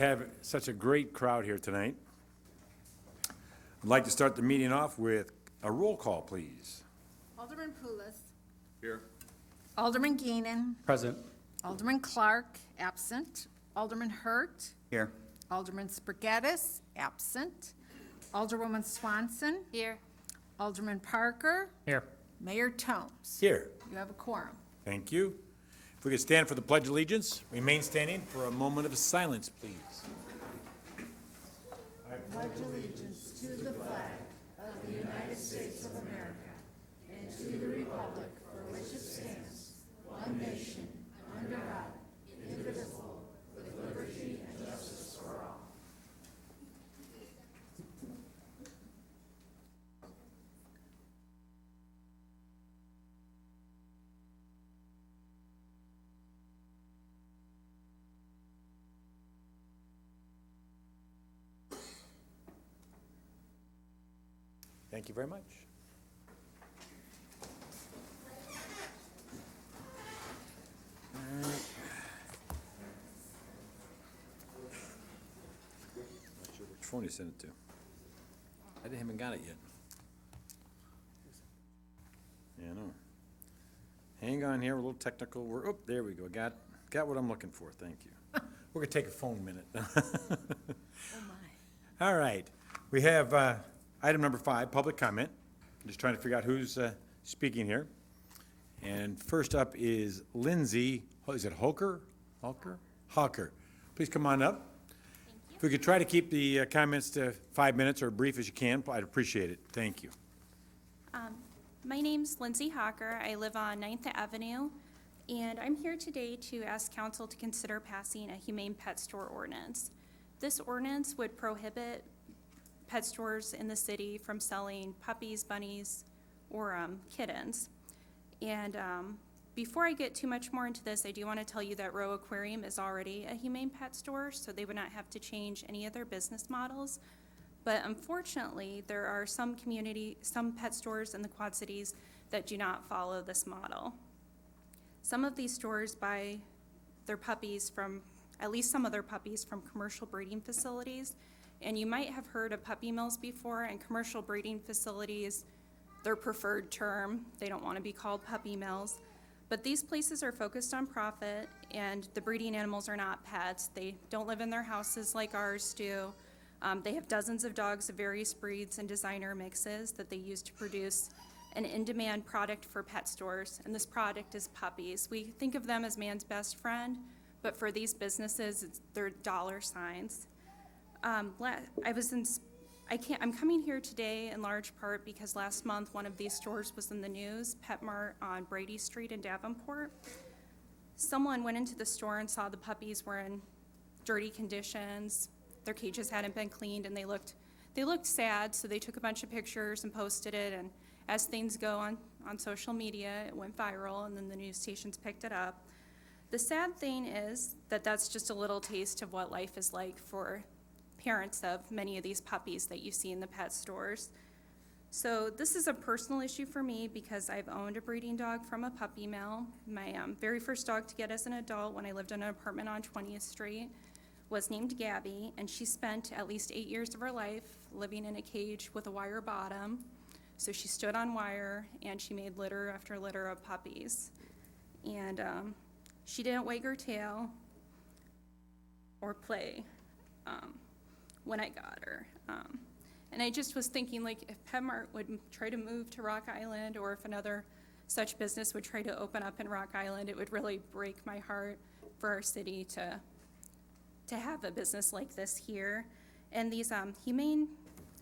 Have such a great crowd here tonight. I'd like to start the meeting off with a roll call, please. Alderman Pulis. Here. Alderman Geenan. Present. Alderman Clark, absent. Alderman Hurt. Here. Alderman Spargattis, absent. Alderwoman Swanson. Here. Alderman Parker. Here. Mayor Tomes. Here. You have a quorum. Thank you. If we could stand for the Pledge of Allegiance, remain standing for a moment of silence, please. Thank you very much. All right. Not sure which phone you sent it to. I haven't got it yet. Yeah, I know. Hang on here, we're a little technical. Oh, there we go. Got what I'm looking for. Thank you. We're gonna take a phone minute. Oh, my. All right. We have item number 5, public comment. I'm just trying to figure out who's speaking here. And first up is Lindsay, is it Hawker? Hawker. Please come on up. If we could try to keep the comments to 5 minutes or brief as you can, I'd appreciate it. Thank you. My name's Lindsay Hawker. I live on 9th Avenue, and I'm here today to ask council to consider passing a humane pet store ordinance. This ordinance would prohibit pet stores in the city from selling puppies, bunnies, or kittens. And before I get too much more into this, I do want to tell you that Row Aquarium is already a humane pet store, so they would not have to change any of their business models. But unfortunately, there are some pet stores in the Quad Cities that do not follow this model. Some of these stores buy their puppies from, at least some of their puppies, from commercial breeding facilities. And you might have heard of puppy mills before, and commercial breeding facilities, their preferred term. They don't want to be called puppy mills. But these places are focused on profit, and the breeding animals are not pets. They don't live in their houses like ours do. They have dozens of dogs of various breeds and designer mixes that they use to produce an in-demand product for pet stores, and this product is puppies. We think of them as man's best friend, but for these businesses, they're dollar signs. I'm coming here today in large part because last month one of these stores was in the news, Pet Mart on Brady Street in Davenport. Someone went into the store and saw the puppies were in dirty conditions. Their cages hadn't been cleaned, and they looked sad, so they took a bunch of pictures and posted it, and as things go on social media, it went viral, and then the news stations picked it up. The sad thing is that that's just a little taste of what life is like for parents of many of these puppies that you see in the pet stores. So this is a personal issue for me because I've owned a breeding dog from a puppy mill. My very first dog to get as an adult when I lived in an apartment on 20th Street was named Gabby, and she spent at least 8 years of her life living in a cage with a wire bottom. So she stood on wire, and she made litter after litter of puppies. And she didn't wag her tail or play when I got her. And I just was thinking, like, if PetMart would try to move to Rock Island, or if another such business would try to open up in Rock Island, it would really break my heart for our city to have a business like this here. And these humane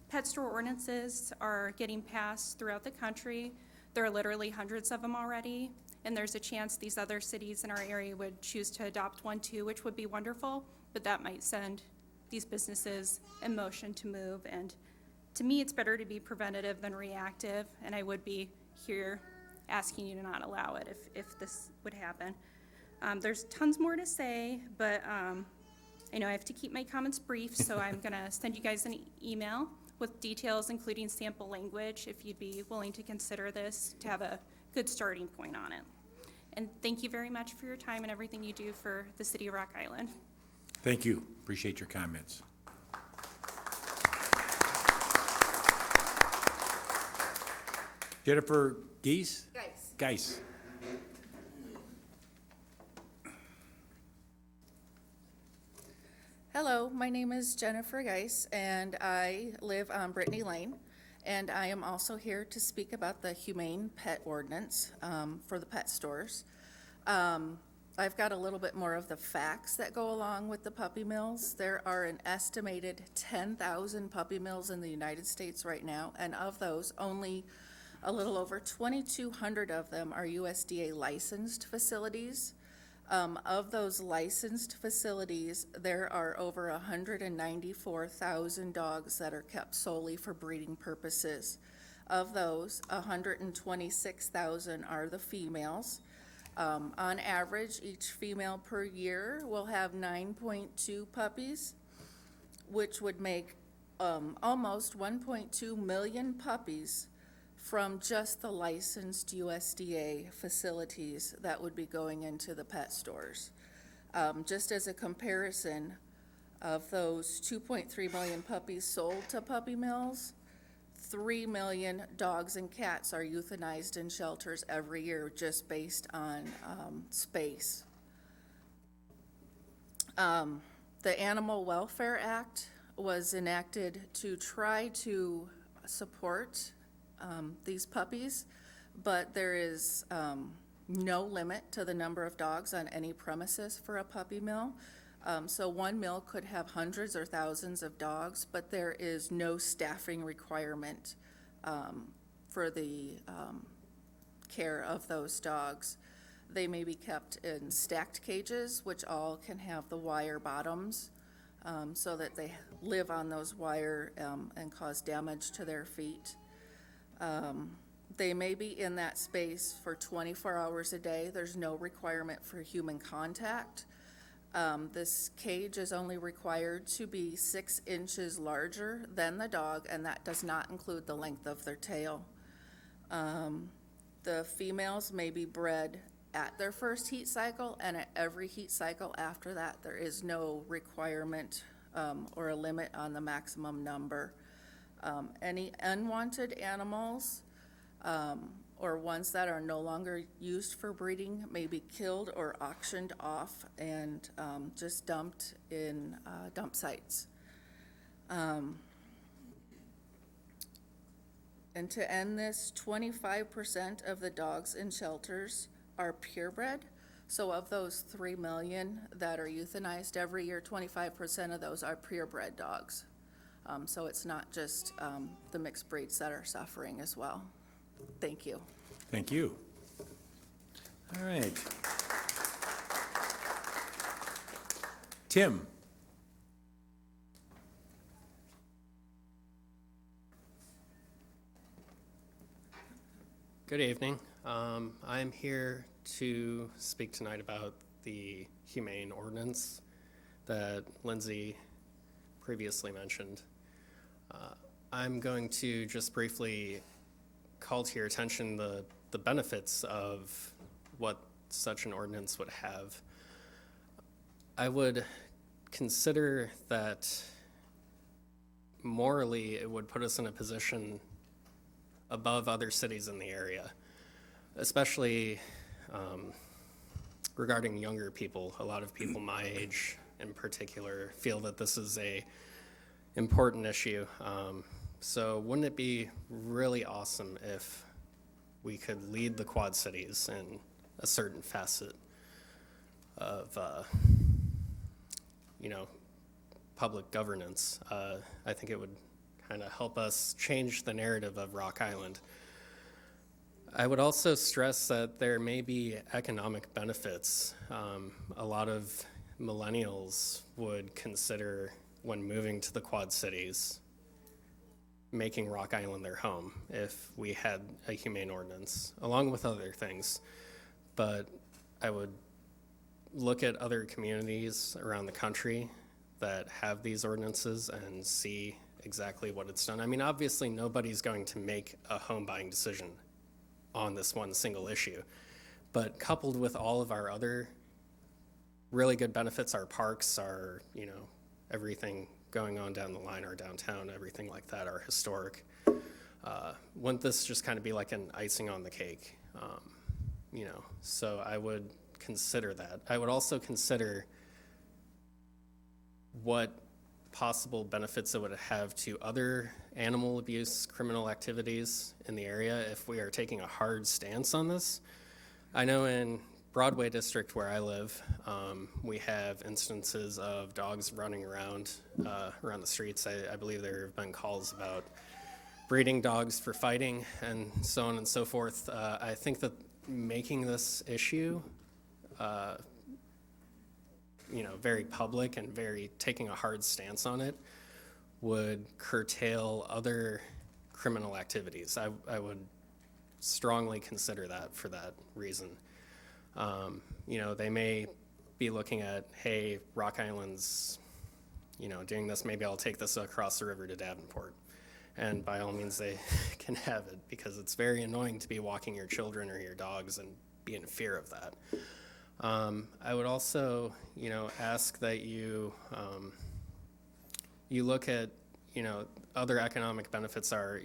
pet store ordinances are getting passed throughout the country. There are literally hundreds of them already, and there's a chance these other cities in our area would choose to adopt one too, which would be wonderful, but that might send these businesses in motion to move. And to me, it's better to be preventative than reactive, and I would be here asking you to not allow it if this would happen. There's tons more to say, but I know I have to keep my comments brief, so I'm gonna send you guys an email with details, including sample language, if you'd be willing to consider this to have a good starting point on it. And thank you very much for your time and everything you do for the city of Rock Island. Thank you. Appreciate your comments. Jennifer Geese? Geis. Hello, my name is Jennifer Geis, and I live on Brittany Lane. And I am also here to speak about the Humane Pet Ordinance for the pet stores. I've got a little bit more of the facts that go along with the puppy mills. There are an estimated 10,000 puppy mills in the United States right now, and of those, only a little over 2,200 of them are USDA licensed facilities. Of those licensed facilities, there are over 194,000 dogs that are kept solely for breeding purposes. Of those, 126,000 are the females. On average, each female per year will have 9.2 puppies, which would make almost 1.2 million puppies from just the licensed USDA facilities that would be going into the pet stores. Just as a comparison, of those 2.3 million puppies sold to puppy mills, 3 million dogs and cats are euthanized in shelters every year just based on space. The Animal Welfare Act was enacted to try to support these puppies, but there is no limit to the number of dogs on any premises for a puppy mill. So one mill could have hundreds or thousands of dogs, but there is no staffing requirement for the care of those dogs. They may be kept in stacked cages, which all can have the wire bottoms, so that they live on those wire and cause damage to their feet. They may be in that space for 24 hours a day. There's no requirement for human contact. This cage is only required to be 6 inches larger than the dog, and that does not include the length of their tail. The females may be bred at their first heat cycle, and at every heat cycle after that. There is no requirement or a limit on the maximum number. Any unwanted animals or ones that are no longer used for breeding may be killed or auctioned off and just dumped in dump sites. And to end this, 25% of the dogs in shelters are purebred. So of those 3 million that are euthanized every year, 25% of those are purebred dogs. So it's not just the mixed breeds that are suffering as well. Thank you. Thank you. All right. Tim? Good evening. I'm here to speak tonight about the humane ordinance that Lindsay previously mentioned. I'm going to just briefly call to your attention the benefits of what such an ordinance would have. I would consider that morally it would put us in a position above other cities in the area, especially regarding younger people. A lot of people my age in particular feel that this is a important issue. So wouldn't it be really awesome if we could lead the Quad Cities in a certain facet of, public governance? I think it would kind of help us change the narrative of Rock Island. I would also stress that there may be economic benefits. A lot of millennials would consider, when moving to the Quad Cities, making Rock Island their home if we had a humane ordinance, along with other things. But I would look at other communities around the country that have these ordinances and see exactly what it's done. I mean, obviously nobody's going to make a home buying decision on this one single issue, but coupled with all of our other really good benefits. Our parks are, everything going on down the line, our downtown, everything like that are historic. Wouldn't this just kind of be like an icing on the cake? So I would consider that. I would also consider what possible benefits it would have to other animal abuse criminal activities in the area if we are taking a hard stance on this. I know in Broadway District where I live, we have instances of dogs running around the streets. I believe there have been calls about breeding dogs for fighting and so on and so forth. I think that making this issue very public and taking a hard stance on it would curtail other criminal activities. I would strongly consider that for that reason. They may be looking at, hey, Rock Island's, doing this, maybe I'll take this across the river to Davenport. And by all means, they can have it, because it's very annoying to be walking your children or your dogs and be in fear of that. I would also, ask that you look at, other economic benefits are,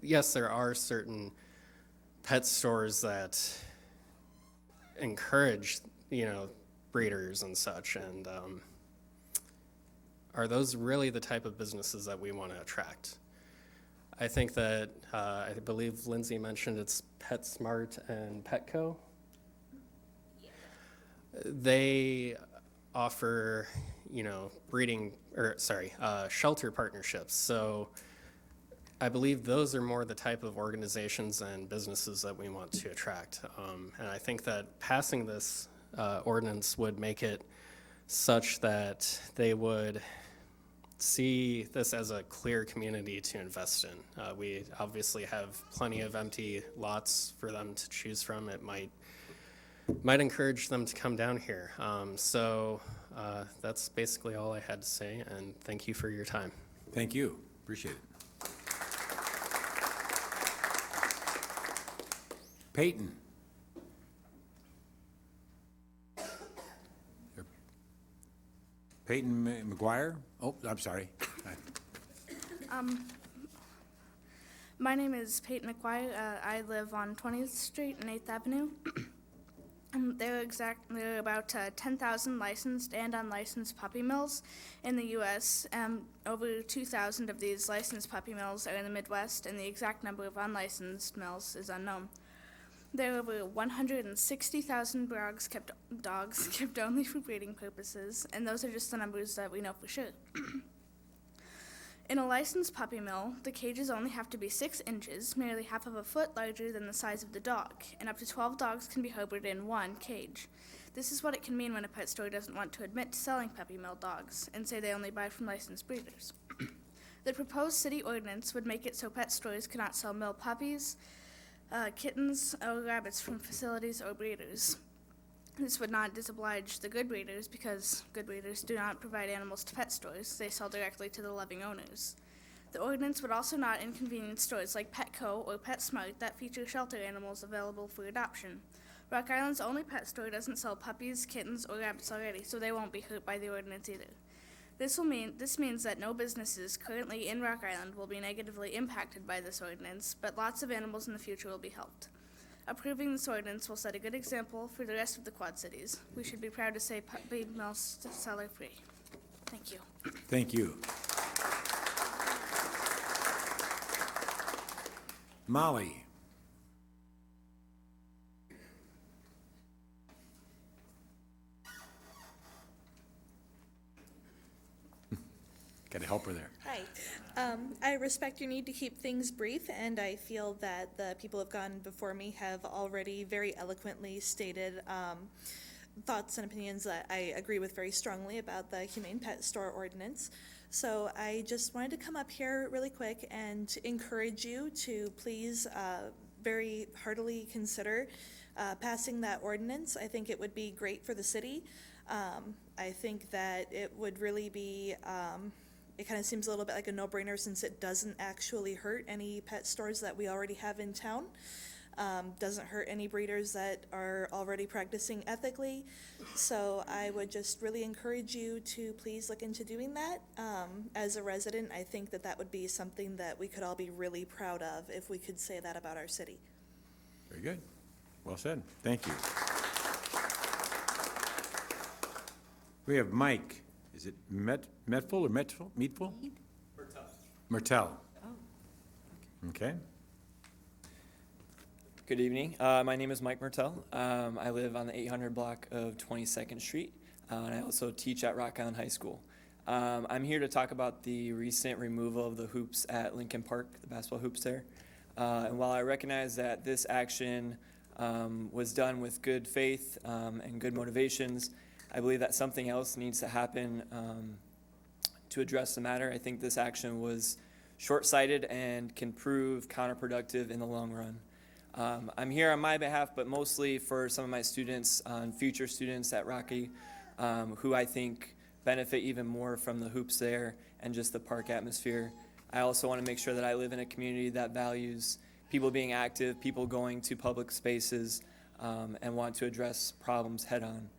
yes, there are certain pet stores that encourage, breeders and such, and are those really the type of businesses that we want to attract? I think that, I believe Lindsay mentioned it's PetSmart and Petco. They offer, shelter partnerships. So I believe those are more the type of organizations and businesses that we want to attract. And I think that passing this ordinance would make it such that they would see this as a clear community to invest in. We obviously have plenty of empty lots for them to choose from. It might encourage them to come down here. So that's basically all I had to say, and thank you for your time. Thank you. Appreciate it. Peyton. Peyton McGuire? Oh, I'm sorry. My name is Peyton McGuire. I live on 20th Street and 8th Avenue. There are about 10,000 licensed and unlicensed puppy mills in the U.S. Over 2,000 of these licensed puppy mills are in the Midwest, and the exact number of unlicensed mills is unknown. There are over 160,000 dogs kept only for breeding purposes, and those are just the numbers that we know for sure. In a licensed puppy mill, the cages only have to be 6 inches, merely half of a foot larger than the size of the dog, and up to 12 dogs can be harbored in one cage. This is what it can mean when a pet store doesn't want to admit to selling puppy mill dogs, and say they only buy from licensed breeders. The proposed city ordinance would make it so pet stores cannot sell mill puppies, kittens, or rabbits from facilities or breeders. This would not disoblige the good breeders, because good breeders do not provide animals to pet stores. They sell directly to the loving owners. The ordinance would also not inconvenience stores like Petco or PetSmart that feature shelter animals available for adoption. Rock Island's only pet store doesn't sell puppies, kittens, or rabbits already, so they won't be hurt by the ordinance either. This means that no businesses currently in Rock Island will be negatively impacted by this ordinance, but lots of animals in the future will be helped. Approving this ordinance will set a good example for the rest of the Quad Cities. We should be proud to say puppy mills seller free. Thank you. Thank you. Molly. Got to help her there. Hi. I respect your need to keep things brief, and I feel that the people who have gone before me have already very eloquently stated thoughts and opinions that I agree with very strongly about the Humane Pet Store Ordinance. So I just wanted to come up here really quick and encourage you to please very heartily consider passing that ordinance. I think it would be great for the city. I think that it would really be it kind of seems a little bit like a no-brainer, since it doesn't actually hurt any pet stores that we already have in town. doesn't hurt any breeders that are already practicing ethically. So I would just really encourage you to please look into doing that. As a resident, I think that that would be something that we could all be really proud of if we could say that about our city. Very good. Well said. Thank you. We have Mike. Is it Metful or Meatful? Mertel. Okay. Good evening. My name is Mike Mertel. I live on the 800 block of 22nd Street, and I also teach at Rock Island High School. I'm here to talk about the recent removal of the hoops at Lincoln Park, the basketball hoops there. And while I recognize that this action was done with good faith and good motivations, I believe that something else needs to happen to address the matter. I think this action was short-sighted and can prove counterproductive in the long run. I'm here on my behalf, but mostly for some of my students, future students at Rocky, who I think benefit even more from the hoops there and just the park atmosphere. I also want to make sure that I live in a community that values people being active, people going to public spaces, and want to address problems head-on.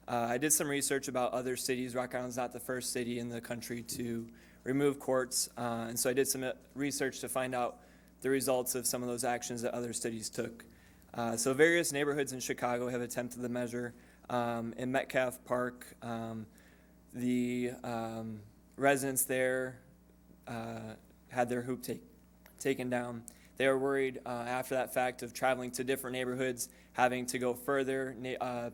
I did some research about other cities. Rock Island's not the first city in the country to remove courts, and so I did some research to find out the results of some of those actions that other cities took. So various neighborhoods in Chicago have attempted the measure. In Metcalf Park, the residents there had their hoop taken down. They were worried after that fact of traveling to different neighborhoods, having to go further.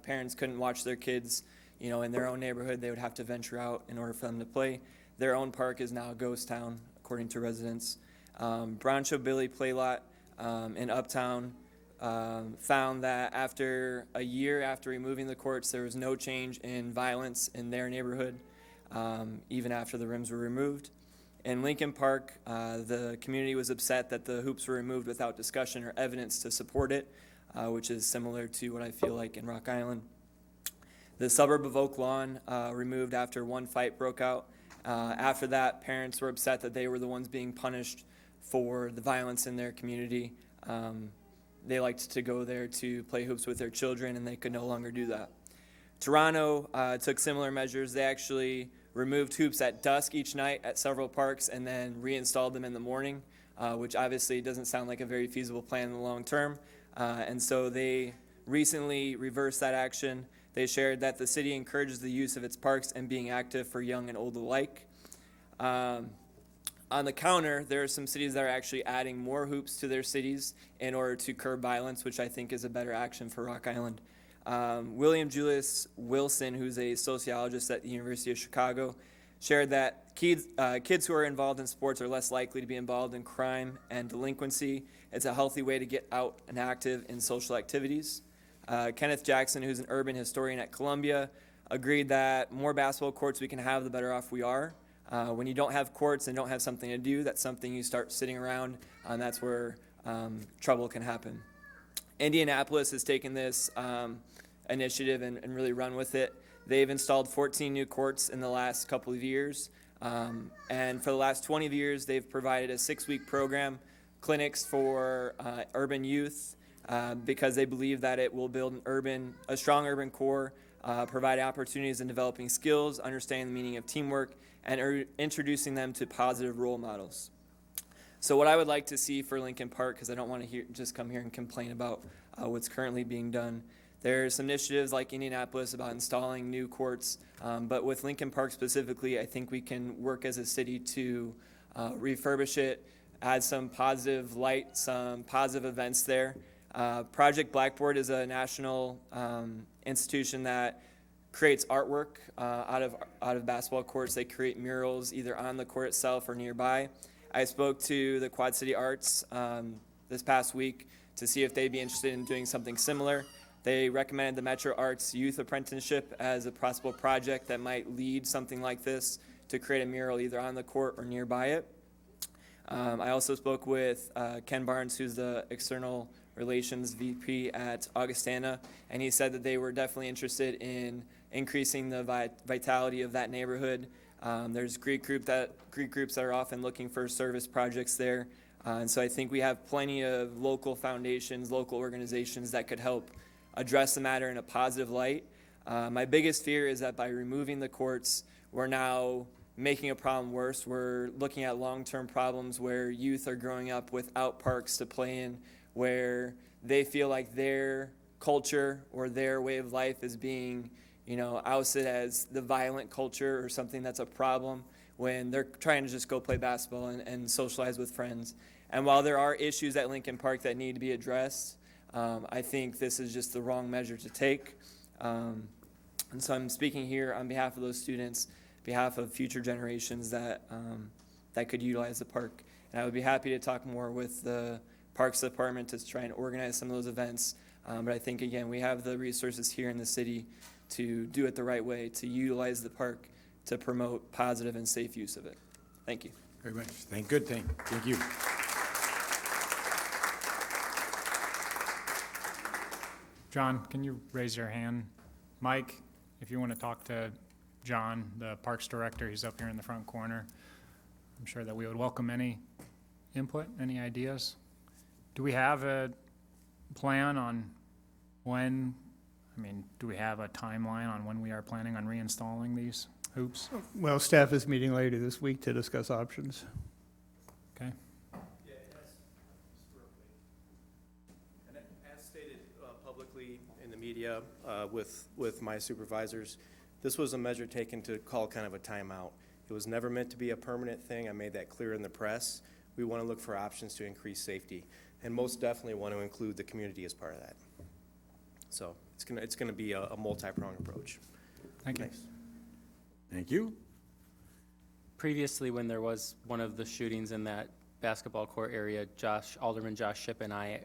Parents couldn't watch their kids, in their own neighborhood. They would have to venture out in order for them to play. Their own park is now a ghost town, according to residents. Broncho Billy Play Lot in Uptown found that after a year after removing the courts, there was no change in violence in their neighborhood, even after the rims were removed. In Lincoln Park, the community was upset that the hoops were removed without discussion or evidence to support it, which is similar to what I feel like in Rock Island. The suburb of Oak Lawn removed after one fight broke out. After that, parents were upset that they were the ones being punished for the violence in their community. They liked to go there to play hoops with their children, and they could no longer do that. Toronto took similar measures. They actually removed hoops at dusk each night at several parks and then reinstalled them in the morning, which obviously doesn't sound like a very feasible plan in the long term. And so they recently reversed that action. They shared that the city encourages the use of its parks and being active for young and old alike. On the counter, there are some cities that are actually adding more hoops to their cities in order to curb violence, which I think is a better action for Rock Island. William Julius Wilson, who's a sociologist at the University of Chicago, shared that kids who are involved in sports are less likely to be involved in crime and delinquency. It's a healthy way to get out and active in social activities. Kenneth Jackson, who's an urban historian at Columbia, agreed that more basketball courts we can have, the better off we are. When you don't have courts and don't have something to do, that's something you start sitting around, and that's where trouble can happen. Indianapolis has taken this initiative and really run with it. They've installed 14 new courts in the last couple of years, and for the last 20 years, they've provided a 6-week program, clinics for urban youth, because they believe that it will build a strong urban core, provide opportunities in developing skills, understanding the meaning of teamwork, and introducing them to positive role models. So what I would like to see for Lincoln Park, because I don't want to just come here and complain about what's currently being done. There's some initiatives like Indianapolis about installing new courts, but with Lincoln Park specifically, I think we can work as a city to refurbish it, add some positive light, some positive events there. Project Blackboard is a national institution that creates artwork out of basketball courts. They create murals either on the court itself or nearby. I spoke to the Quad City Arts this past week to see if they'd be interested in doing something similar. They recommended the Metro Arts Youth Apprenticeship as a possible project that might lead something like this to create a mural either on the court or nearby it. I also spoke with Ken Barnes, who's the External Relations VP at Augustana, and he said that they were definitely interested in increasing the vitality of that neighborhood. There's Greek groups that are often looking for service projects there, And so I think we have plenty of local foundations, local organizations that could help address the matter in a positive light. My biggest fear is that by removing the courts, we're now making a problem worse. We're looking at long-term problems where youth are growing up without parks to play in, where they feel like their culture or their way of life is being, ousted as the violent culture or something that's a problem when they're trying to just go play basketball and socialize with friends. And while there are issues at Lincoln Park that need to be addressed, I think this is just the wrong measure to take. And so I'm speaking here on behalf of those students, behalf of future generations that could utilize the park. And I would be happy to talk more with the Parks Department to try and organize some of those events. But I think, again, we have the resources here in the city to do it the right way, to utilize the park to promote positive and safe use of it. Thank you. Very much. Thank you. John, can you raise your hand? Mike, if you want to talk to John, the Parks Director, he's up here in the front corner. I'm sure that we would welcome any input, any ideas. Do we have a plan on when, do we have a timeline on when we are planning on reinstalling these hoops? Well, staff is meeting later this week to discuss options. Okay. Yeah, and as stated publicly in the media with my supervisors, this was a measure taken to call kind of a timeout. It was never meant to be a permanent thing. I made that clear in the press. We want to look for options to increase safety, and most definitely want to include the community as part of that. So it's gonna be a multi-pronged approach. Thank you. Thanks. Thank you. Previously, when there was one of the shootings in that basketball court area, Alderman Josh Shipp and I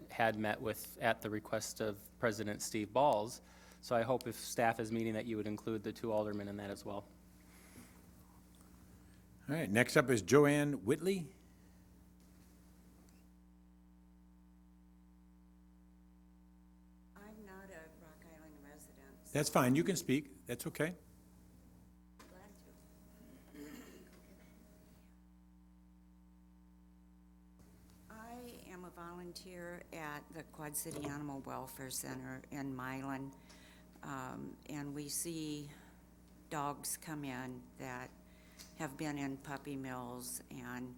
had met at the request of President Steve Balls. So I hope if staff is meeting that you would include the two aldermen in that as well. All right, next up is Joanne Whitley. I'm not a Rock Island resident. That's fine, you can speak, that's okay. Glad to. I am a volunteer at the Quad City Animal Welfare Center in Milan, and we see dogs come in that have been in puppy mills and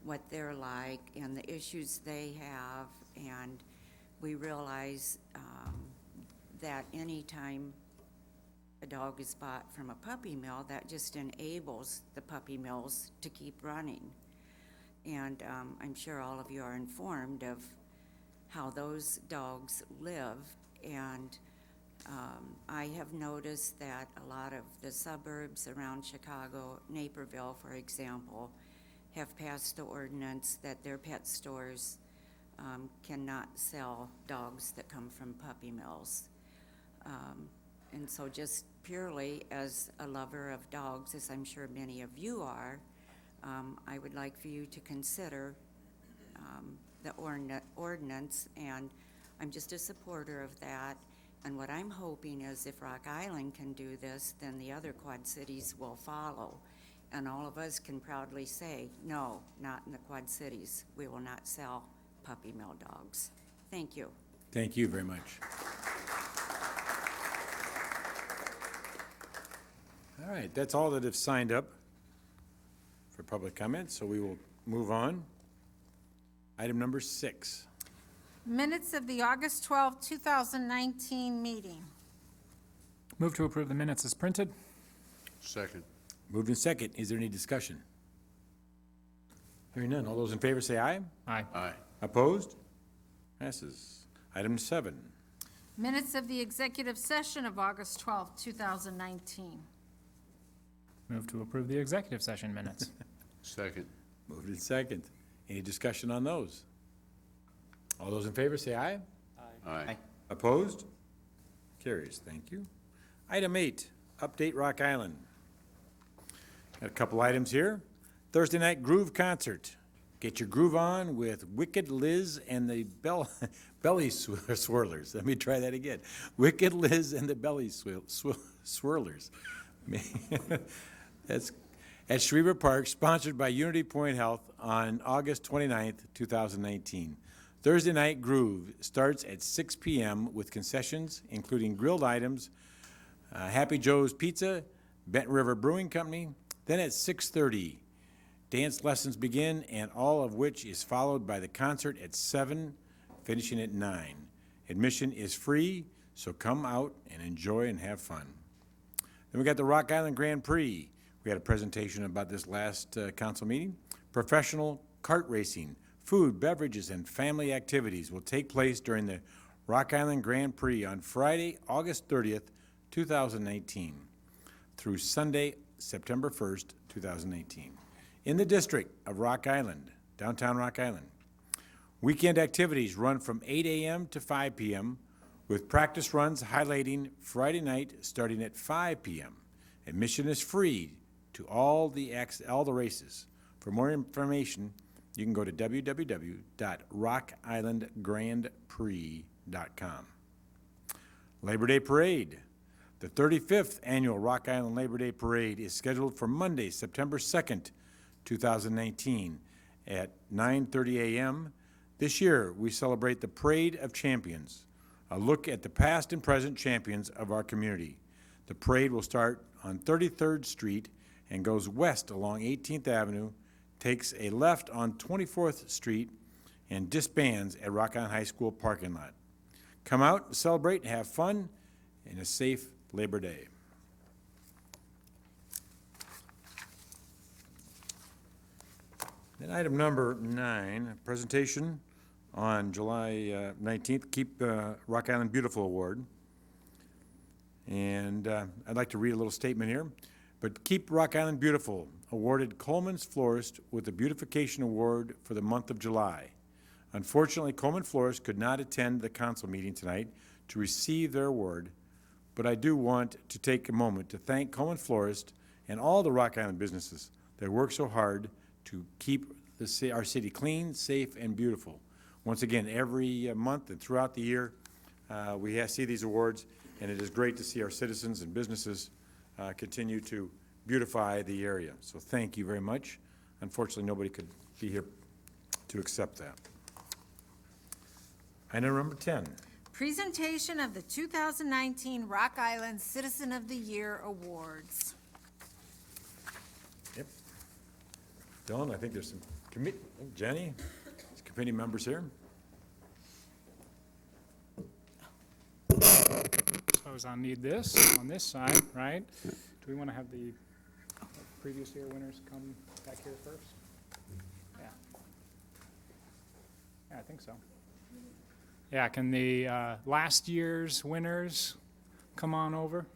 what they're like and the issues they have, and we realize that anytime a dog is bought from a puppy mill, that just enables the puppy mills to keep running. And I'm sure all of you are informed of how those dogs live, and I have noticed that a lot of the suburbs around Chicago, Naperville, for example, have passed the ordinance that their pet stores cannot sell dogs that come from puppy mills. And so just purely as a lover of dogs, as I'm sure many of you are, I would like for you to consider the ordinance, and I'm just a supporter of that. And what I'm hoping is if Rock Island can do this, then the other Quad Cities will follow. And all of us can proudly say, no, not in the Quad Cities. We will not sell puppy mill dogs. Thank you. Thank you very much. All right, that's all that have signed up for public comment, so we will move on. Item number 6. Minutes of the August 12, 2019 meeting. Move to approve the minutes as printed. Second. Moved in second. Is there any discussion? Hearing none. All those in favor say aye. Aye. Aye. Opposed? Passes. Item 7. Minutes of the executive session of August 12, 2019. Move to approve the executive session minutes. Second. Moved in second. Any discussion on those? All those in favor say aye. Aye. Opposed? Carries. Thank you. Item 8, update Rock Island. Got a couple items here. Thursday night groove concert. Get your groove on with Wicked Liz and the Belly Swirlers. Let me try that again. Wicked Liz and the Belly Swirlers. That's at Schreiber Park, sponsored by Unity Point Health on August 29th, 2019. Thursday Night Groove starts at 6 p.m. with concessions, including grilled items, Happy Joe's Pizza, Benton River Brewing Company. Then at 6:30, dance lessons begin, and all of which is followed by the concert at 7, finishing at 9. Admission is free, so come out and enjoy and have fun. Then we got the Rock Island Grand Prix. We had a presentation about this last council meeting. Professional kart racing, food, beverages, and family activities will take place during the Rock Island Grand Prix on Friday, August 30th, 2019, through Sunday, September 1st, 2018, in the district of Rock Island, downtown Rock Island. Weekend activities run from 8 a.m. to 5 p.m., with practice runs highlighting Friday night starting at 5 p.m. Admission is free to all the races. For more information, you can go to www.rockislandgrandprix.com. Labor Day Parade. The 35th Annual Rock Island Labor Day Parade is scheduled for Monday, September 2nd, 2019 at 9:30 a.m. This year, we celebrate the Parade of Champions, a look at the past and present champions of our community. The parade will start on 33rd Street and goes west along 18th Avenue, takes a left on 24th Street, and disbands at Rock Island High School parking lot. Come out and celebrate and have fun in a safe Labor Day. Then item number 9, presentation on July 19th, Keep Rock Island Beautiful Award. And I'd like to read a little statement here. But Keep Rock Island Beautiful awarded Coleman's Florist with the Beautification Award for the month of July. Unfortunately, Coleman Florist could not attend the council meeting tonight to receive their award, but I do want to take a moment to thank Coleman Florist and all the Rock Island businesses that work so hard to keep our city clean, safe, and beautiful. Once again, every month and throughout the year, we see these awards, and it is great to see our citizens and businesses continue to beautify the area. So thank you very much. Unfortunately, nobody could be here to accept that. Item number 10. Presentation of the 2019 Rock Island Citizen of the Year Awards. Yep. Dylan, I think there's some Jenny, there's committee members here. Suppose I'll need this on this side, right? Do we want to have the previous year winners come back here first? Yeah. Yeah, I think so. Yeah, can the last year's winners come on over?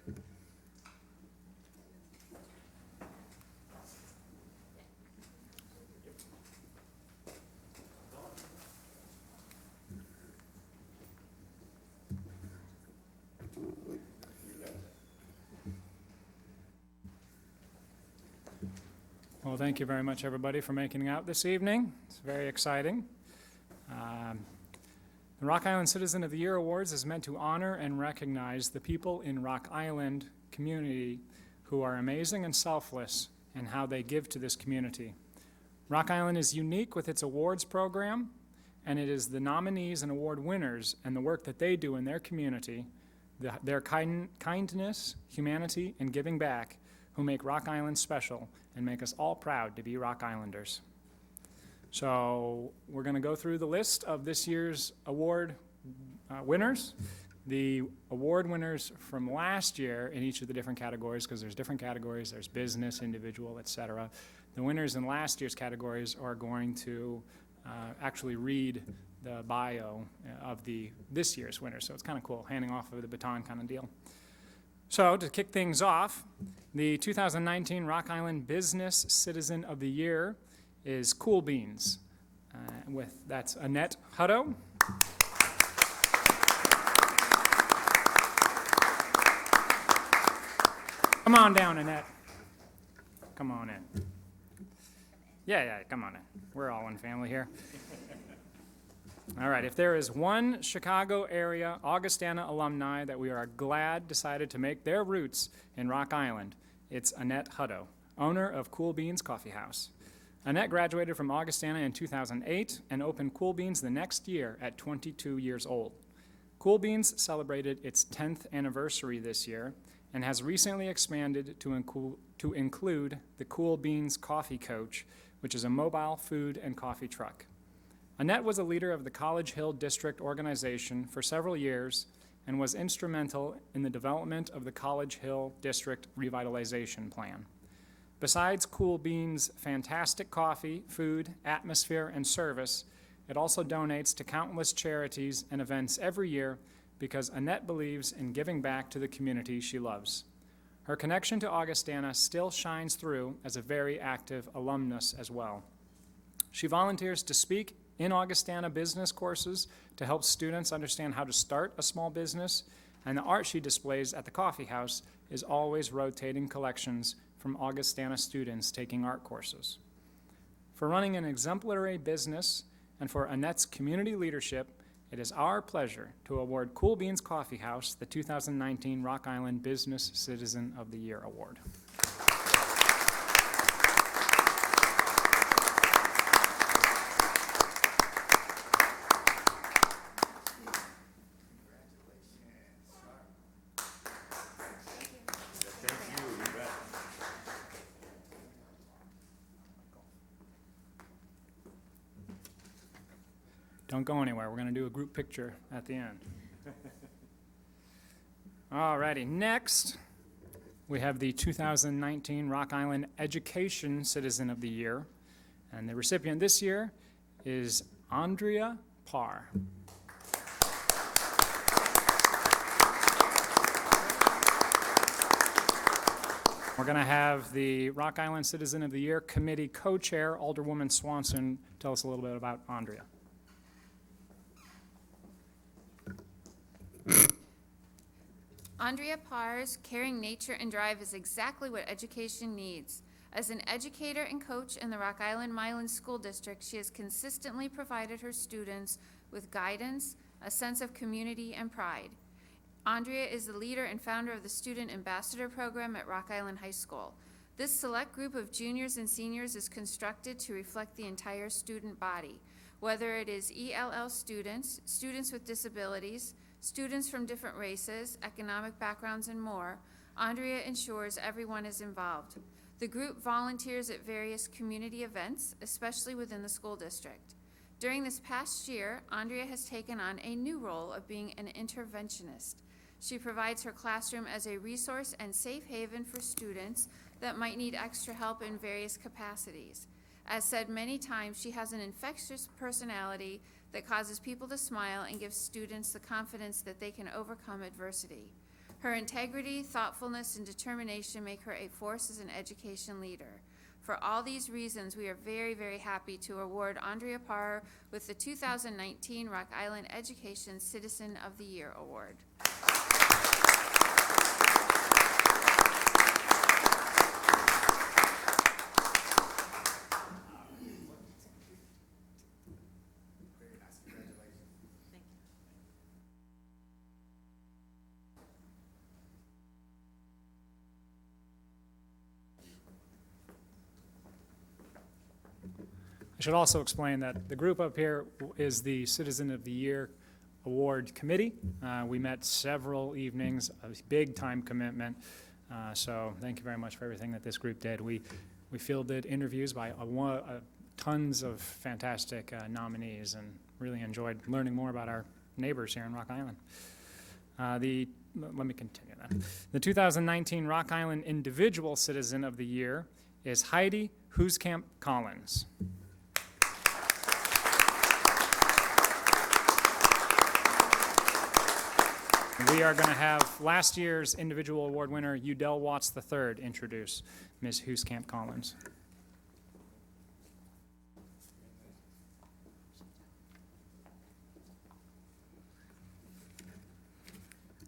Well, thank you very much, everybody, for making it out this evening. It's very exciting. The Rock Island Citizen of the Year Awards is meant to honor and recognize the people in Rock Island community who are amazing and selfless and how they give to this community. Rock Island is unique with its awards program, and it is the nominees and award winners and the work that they do in their community, their kindness, humanity, and giving back who make Rock Island special and make us all proud to be Rock Islanders. So we're going to go through the list of this year's award winners. The award winners from last year in each of the different categories, because there's different categories, there's business, individual, etc. The winners in last year's categories are going to actually read the bio of this year's winners. So it's kind of cool, handing off of the baton kind of deal. So to kick things off, the 2019 Rock Island Business Citizen of the Year is Cool Beans. That's Annette Hutto. Come on down, Annette. Come on in. Yeah, come on in. We're all one family here. All right, if there is one Chicago area Augustana alumni that we are glad decided to make their roots in Rock Island, it's Annette Hutto. owner of Cool Beans Coffee House. Annette graduated from Augustana in 2008 and opened Cool Beans the next year at 22 years old. Cool Beans celebrated its 10th anniversary this year and has recently expanded to include the Cool Beans Coffee Coach, which is a mobile food and coffee truck. Annette was a leader of the College Hill District organization for several years and was instrumental in the development of the College Hill District Revitalization Plan. Besides Cool Beans' fantastic coffee, food, atmosphere, and service, it also donates to countless charities and events every year because Annette believes in giving back to the community she loves. Her connection to Augustana still shines through as a very active alumnus as well. She volunteers to speak in Augustana business courses to help students understand how to start a small business, and the art she displays at the coffee house is always rotating collections from Augustana students taking art courses. For running an exemplary business and for Annette's community leadership, it is our pleasure to award Cool Beans Coffee House the 2019 Rock Island Business Citizen of the Year Award. Don't go anywhere. We're going to do a group picture at the end. All righty. Next, we have the 2019 Rock Island Education Citizen of the Year. And the recipient this year is Andrea Parr. We're going to have the Rock Island Citizen of the Year Committee Co-Chair, Alderwoman Swanson, tell us a little bit about Andrea. Andrea Parr's caring nature and drive is exactly what education needs. As an educator and coach in the Rock Island Milan School District, she has consistently provided her students with guidance, a sense of community, and pride. Andrea is the leader and founder of the Student Ambassador Program at Rock Island High School. This select group of juniors and seniors is constructed to reflect the entire student body, whether it is ELL students, students with disabilities, students from different races, economic backgrounds, and more. Andrea ensures everyone is involved. The group volunteers at various community events, especially within the school district. During this past year, Andrea has taken on a new role of being an interventionist. She provides her classroom as a resource and safe haven for students that might need extra help in various capacities. As said many times, she has an infectious personality that causes people to smile and gives students the confidence that they can overcome adversity. Her integrity, thoughtfulness, and determination make her a force as an education leader. For all these reasons, we are very, very happy to award Andrea Parr with the 2019 Rock Island Education Citizen of the Year Award. I should also explain that the group up here is the Citizen of the Year Award Committee. We met several evenings, a big time commitment. So thank you very much for everything that this group did. We fielded interviews by tons of fantastic nominees and really enjoyed learning more about our neighbors here in Rock Island. Let me continue then. The 2019 Rock Island Individual Citizen of the Year is Heidi Hooskamp Collins. We are going to have last year's individual award winner, Udell Watts III, introduce Ms. Hooskamp Collins.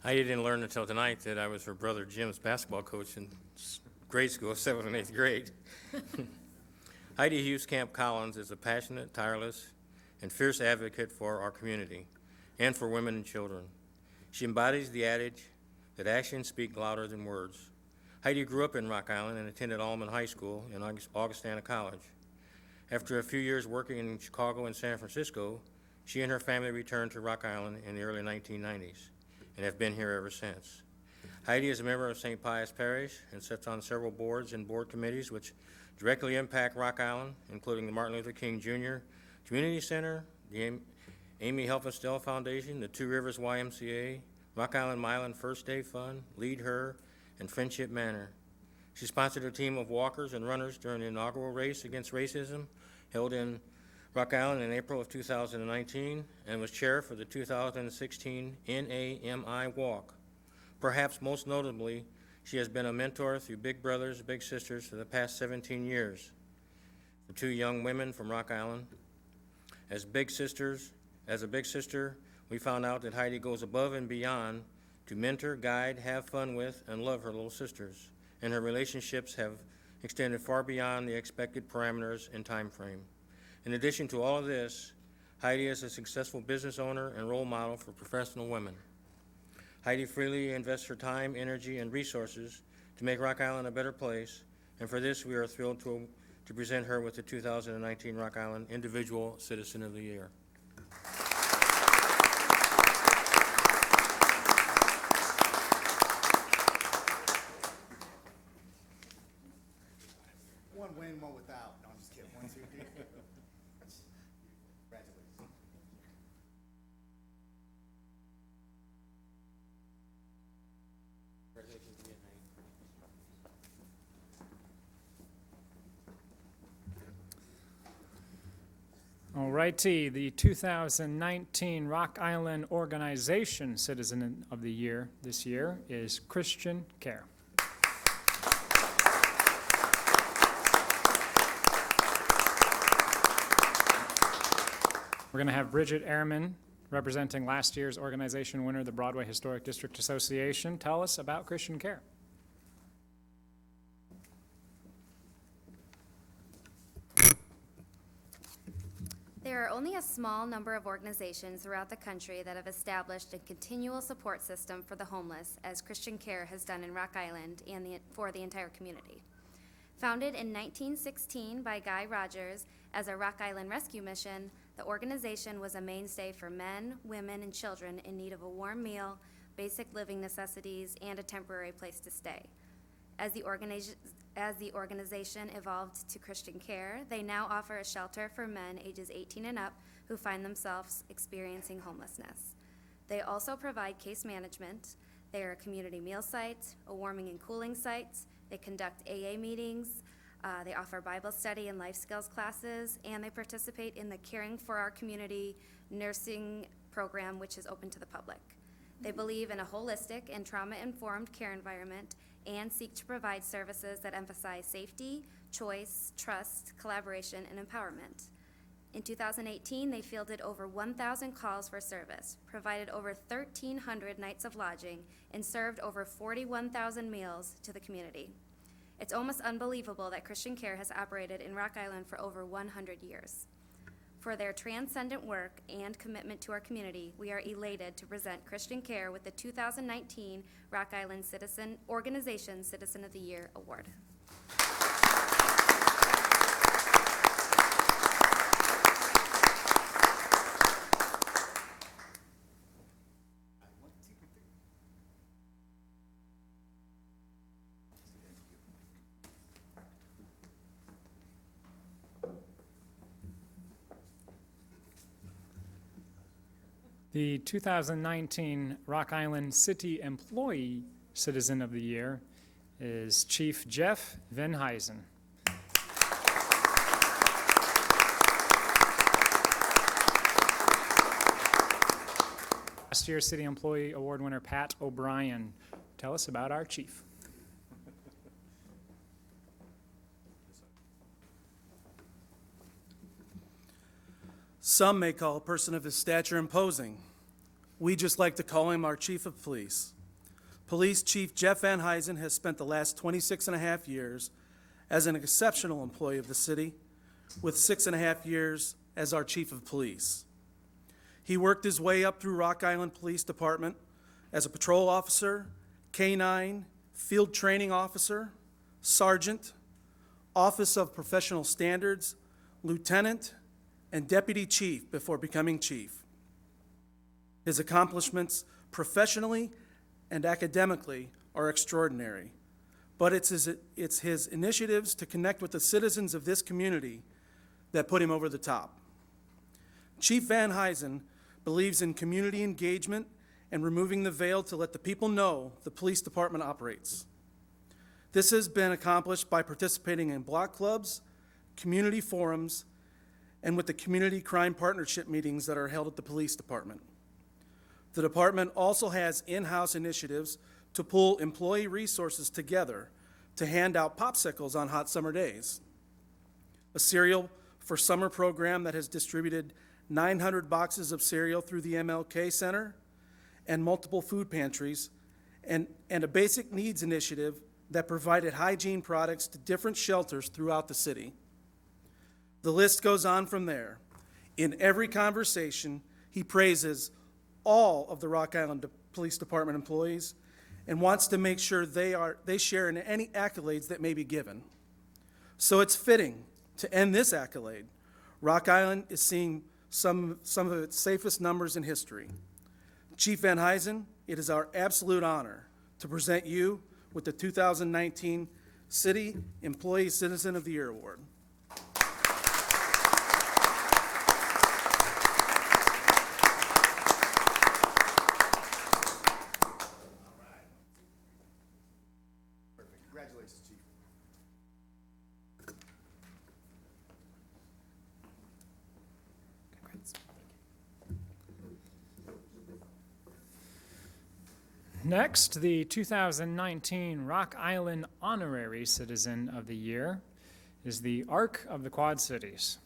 I didn't learn until tonight that I was her brother Jim's basketball coach in grade school, 7th and 8th grade. Heidi Hooskamp Collins is a passionate, tireless, and fierce advocate for our community and for women and children. She embodies the adage that actions speak louder than words. Heidi grew up in Rock Island and attended Allman High School and Augustana College. After a few years working in Chicago and San Francisco, she and her family returned to Rock Island in the early 1990s and have been here ever since. Heidi is a member of St. Pius Parish and sits on several boards and board committees which directly impact Rock Island, including the Martin Luther King Jr. Community Center, the Amy Helfenstell Foundation, the Two Rivers YMCA, Rock Island Milan First Day Fund, Lead Her, and Friendship Manor. She sponsored a team of walkers and runners during the inaugural race against racism held in Rock Island in April of 2019 and was chair for the 2016 NAMI Walk. Perhaps most notably, she has been a mentor through Big Brothers, Big Sisters for the past 17 years for two young women from Rock Island. As a big sister, we found out that Heidi goes above and beyond to mentor, guide, have fun with, and love her little sisters, and her relationships have extended far beyond the expected parameters and time frame. In addition to all of this, Heidi is a successful business owner and role model for professional women. Heidi freely invests her time, energy, and resources to make Rock Island a better place, and for this we are thrilled to present her with the 2019 Rock Island Individual Citizen of the Year. One win, one without. No, I'm just kidding. 1, 2, 3. Congratulations. All righty, the 2019 Rock Island Organization Citizen of the Year this year is Christian Care. We're going to have Bridget Ehrman, representing last year's organization winner, the Broadway Historic District Association, tell us about Christian Care. There are only a small number of organizations throughout the country that have established a continual support system for the homeless, as Christian Care has done in Rock Island and for the entire community. Founded in 1916 by Guy Rogers as a Rock Island rescue mission, the organization was a mainstay for men, women, and children in need of a warm meal, basic living necessities, and a temporary place to stay. As the organization evolved to Christian Care, they now offer a shelter for men ages 18 and up who find themselves experiencing homelessness. They also provide case management. They are a community meal site, a warming and cooling site. They conduct AA meetings. They offer Bible study and life skills classes, and they participate in the Caring for Our Community nursing program, which is open to the public. They believe in a holistic and trauma-informed care environment and seek to provide services that emphasize safety, choice, trust, collaboration, and empowerment. In 2018, they fielded over 1,000 calls for service, provided over 1,300 nights of lodging, and served over 41,000 meals to the community. It's almost unbelievable that Christian Care has operated in Rock Island for over 100 years. For their transcendent work and commitment to our community, we are elated to present Christian Care with the 2019 Rock Island Organization Citizen of the Year Award. The 2019 Rock Island City Employee Citizen of the Year is Chief Jeff Venheisen. Last year's City Employee Award winner Pat O'Brien. Tell us about our chief. Some may call a person of his stature imposing. We just like to call him our Chief of Police. Police Chief Jeff Venheisen has spent the last 26 and a half years as an exceptional employee of the city, with 6.5 years as our Chief of Police. He worked his way up through Rock Island Police Department as a patrol officer, K-9, field training officer, sergeant, Office of Professional Standards, lieutenant, and deputy chief before becoming chief. His accomplishments professionally and academically are extraordinary, but it's his initiatives to connect with the citizens of this community that put him over the top. Chief Van Huysen believes in community engagement and removing the veil to let the people know the police department operates. This has been accomplished by participating in block clubs, community forums, and with the community crime partnership meetings that are held at the police department. The department also has in-house initiatives to pull employee resources together to hand out popsicles on hot summer days, a cereal for summer program that has distributed 900 boxes of cereal through the MLK Center, and multiple food pantries, and a basic needs initiative that provided hygiene products to different shelters throughout the city. The list goes on from there. In every conversation, he praises all of the Rock Island Police Department employees and wants to make sure they share in any accolades that may be given. So it's fitting to end this accolade. Rock Island is seeing some of its safest numbers in history. Chief Van Huysen, it is our absolute honor to present you with the 2019 City Employee Citizen of the Year Award. Congratulations, Chief. Next, the 2019 Rock Island Honorary Citizen of the Year is the Arc of the Quad Cities.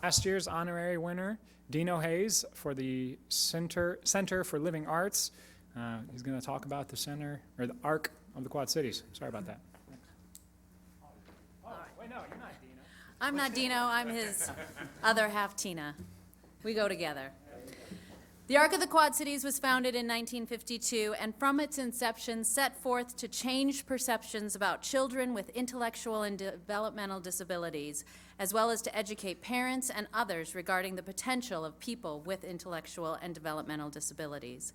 Last year's honorary winner, Dino Hayes, for the Center for Living Arts. He's going to talk about the center, or the Arc of the Quad Cities. Sorry about that. Wait, no, you're not Dino. I'm not Dino, I'm his other half, Tina. We go together. The Arc of the Quad Cities was founded in 1952 and from its inception set forth to change perceptions about children with intellectual and developmental disabilities, as well as to educate parents and others regarding the potential of people with intellectual and developmental disabilities.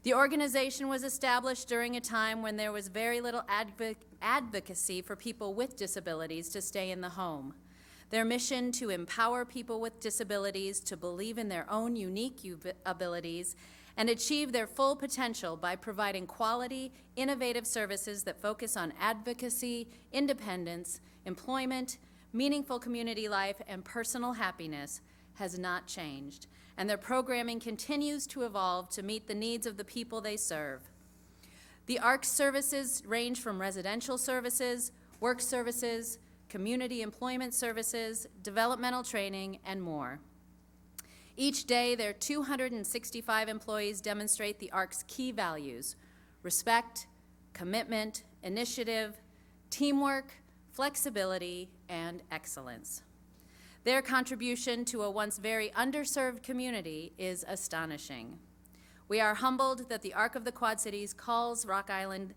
The organization was established during a time when there was very little advocacy for people with disabilities to stay in the home. Their mission to empower people with disabilities to believe in their own unique abilities and achieve their full potential by providing quality, innovative services that focus on advocacy, independence, employment, meaningful community life, and personal happiness has not changed, and their programming continues to evolve to meet the needs of the people they serve. The ARC's services range from residential services, work services, community employment services, developmental training, and more. Each day, their 265 employees demonstrate the ARC's key values: respect, commitment, initiative, teamwork, flexibility, and excellence. Their contribution to a once very underserved community is astonishing. We are humbled that the Arc of the Quad Cities calls Rock Island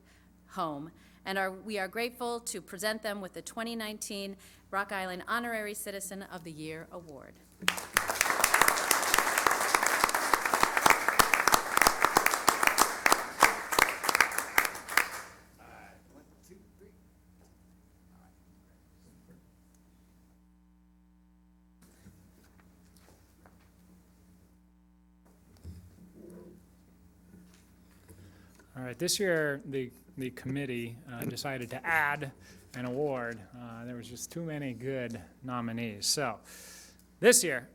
home, and we are grateful to present them with the 2019 Rock Island Honorary Citizen of the Year Award. All right, this year the committee decided to add an award. There was just too many good nominees. So this year,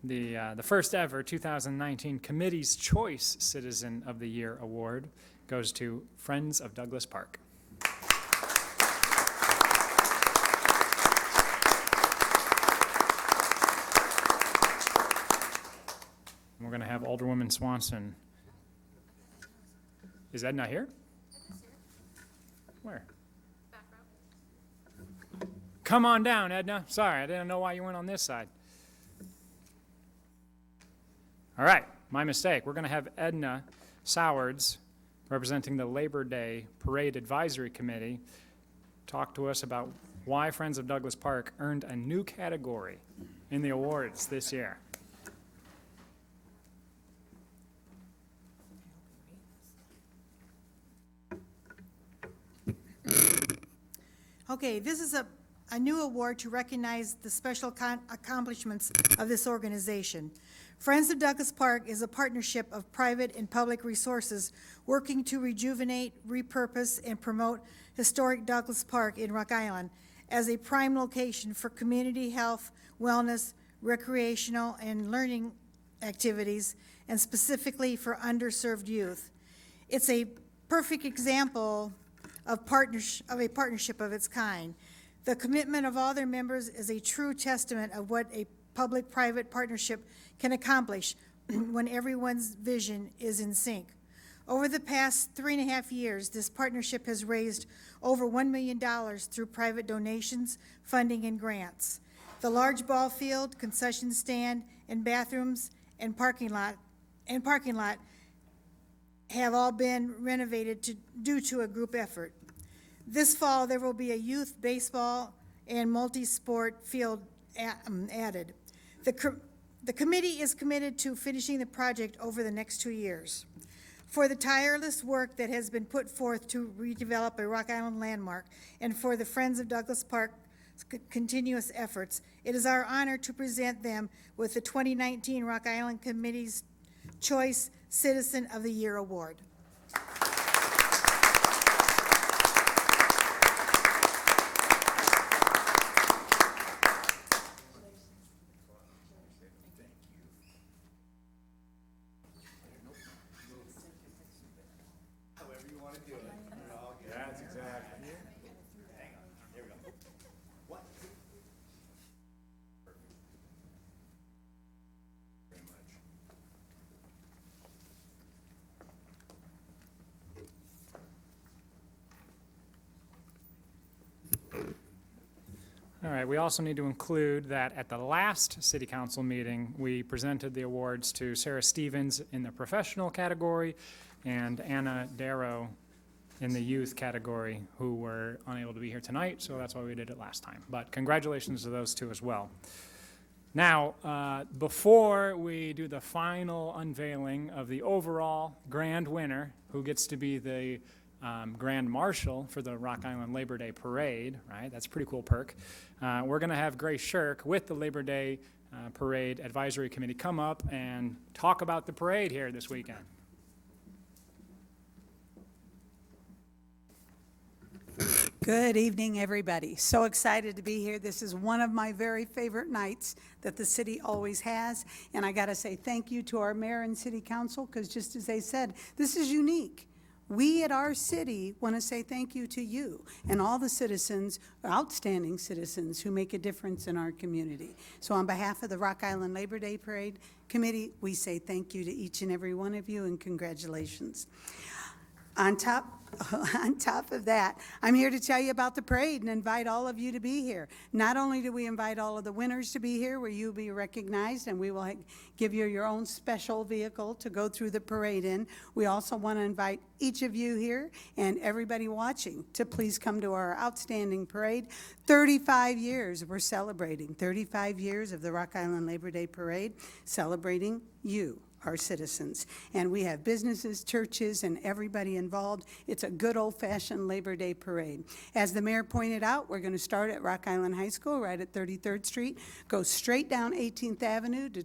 the first ever 2019 Committee's Choice Citizen of the Year Award goes to Friends of Douglas Park. We're going to have Alderwoman Swanson. Is Edna here? Where? Come on down, Edna. Sorry, I didn't know why you went on this side. All right, my mistake. We're going to have Edna Sowards, representing the Labor Day Parade Advisory Committee, talk to us about why Friends of Douglas Park earned a new category in the awards this year. Okay, this is a new award to recognize the special accomplishments of this organization. Friends of Douglas Park is a partnership of private and public resources working to rejuvenate, repurpose, and promote historic Douglas Park in Rock Island as a prime location for community health, wellness, recreational, and learning activities, and specifically for underserved youth. It's a perfect example of a partnership of its kind. The commitment of all their members is a true testament of what a public-private partnership can accomplish when everyone's vision is in sync. Over the past 3.5 years, this partnership has raised over $1 million through private donations, funding, and grants. The large ball field, concession stand, and bathrooms and parking lot have all been renovated due to a group effort. This fall, there will be a youth baseball and multi-sport field added. The committee is committed to finishing the project over the next 2 years. For the tireless work that has been put forth to redevelop a Rock Island landmark and for the Friends of Douglas Park's continuous efforts, it is our honor to present them with the 2019 Rock Island Committee's Choice Citizen of the Year Award. That's exactly. All right, we also need to include that at the last city council meeting, we presented the awards to Sarah Stevens in the professional category and Anna Darrow in the youth category, who were unable to be here tonight, so that's why we did it last time. But congratulations to those two as well. Now, before we do the final unveiling of the overall grand winner, who gets to be the Grand Marshal for the Rock Island Labor Day Parade, right? That's a pretty cool perk. We're going to have Grace Shirk with the Labor Day Parade Advisory Committee come up and talk about the parade here this weekend. Good evening, everybody. So excited to be here. This is one of my very favorite nights that the city always has. And I got to say thank you to our mayor and city council, because just as they said, this is unique. We at our city want to say thank you to you and all the citizens, outstanding citizens, who make a difference in our community. So on behalf of the Rock Island Labor Day Parade Committee, we say thank you to each and every one of you and congratulations. On top of that, I'm here to tell you about the parade and invite all of you to be here. Not only do we invite all of the winners to be here, where you'll be recognized and we will give you your own special vehicle to go through the parade in, we also want to invite each of you here and everybody watching to please come to our outstanding parade. 35 years we're celebrating, 35 years of the Rock Island Labor Day Parade, celebrating you, our citizens. And we have businesses, churches, and everybody involved. It's a good old-fashioned Labor Day parade. As the mayor pointed out, we're going to start at Rock Island High School right at 33rd Street, go straight down 18th Avenue to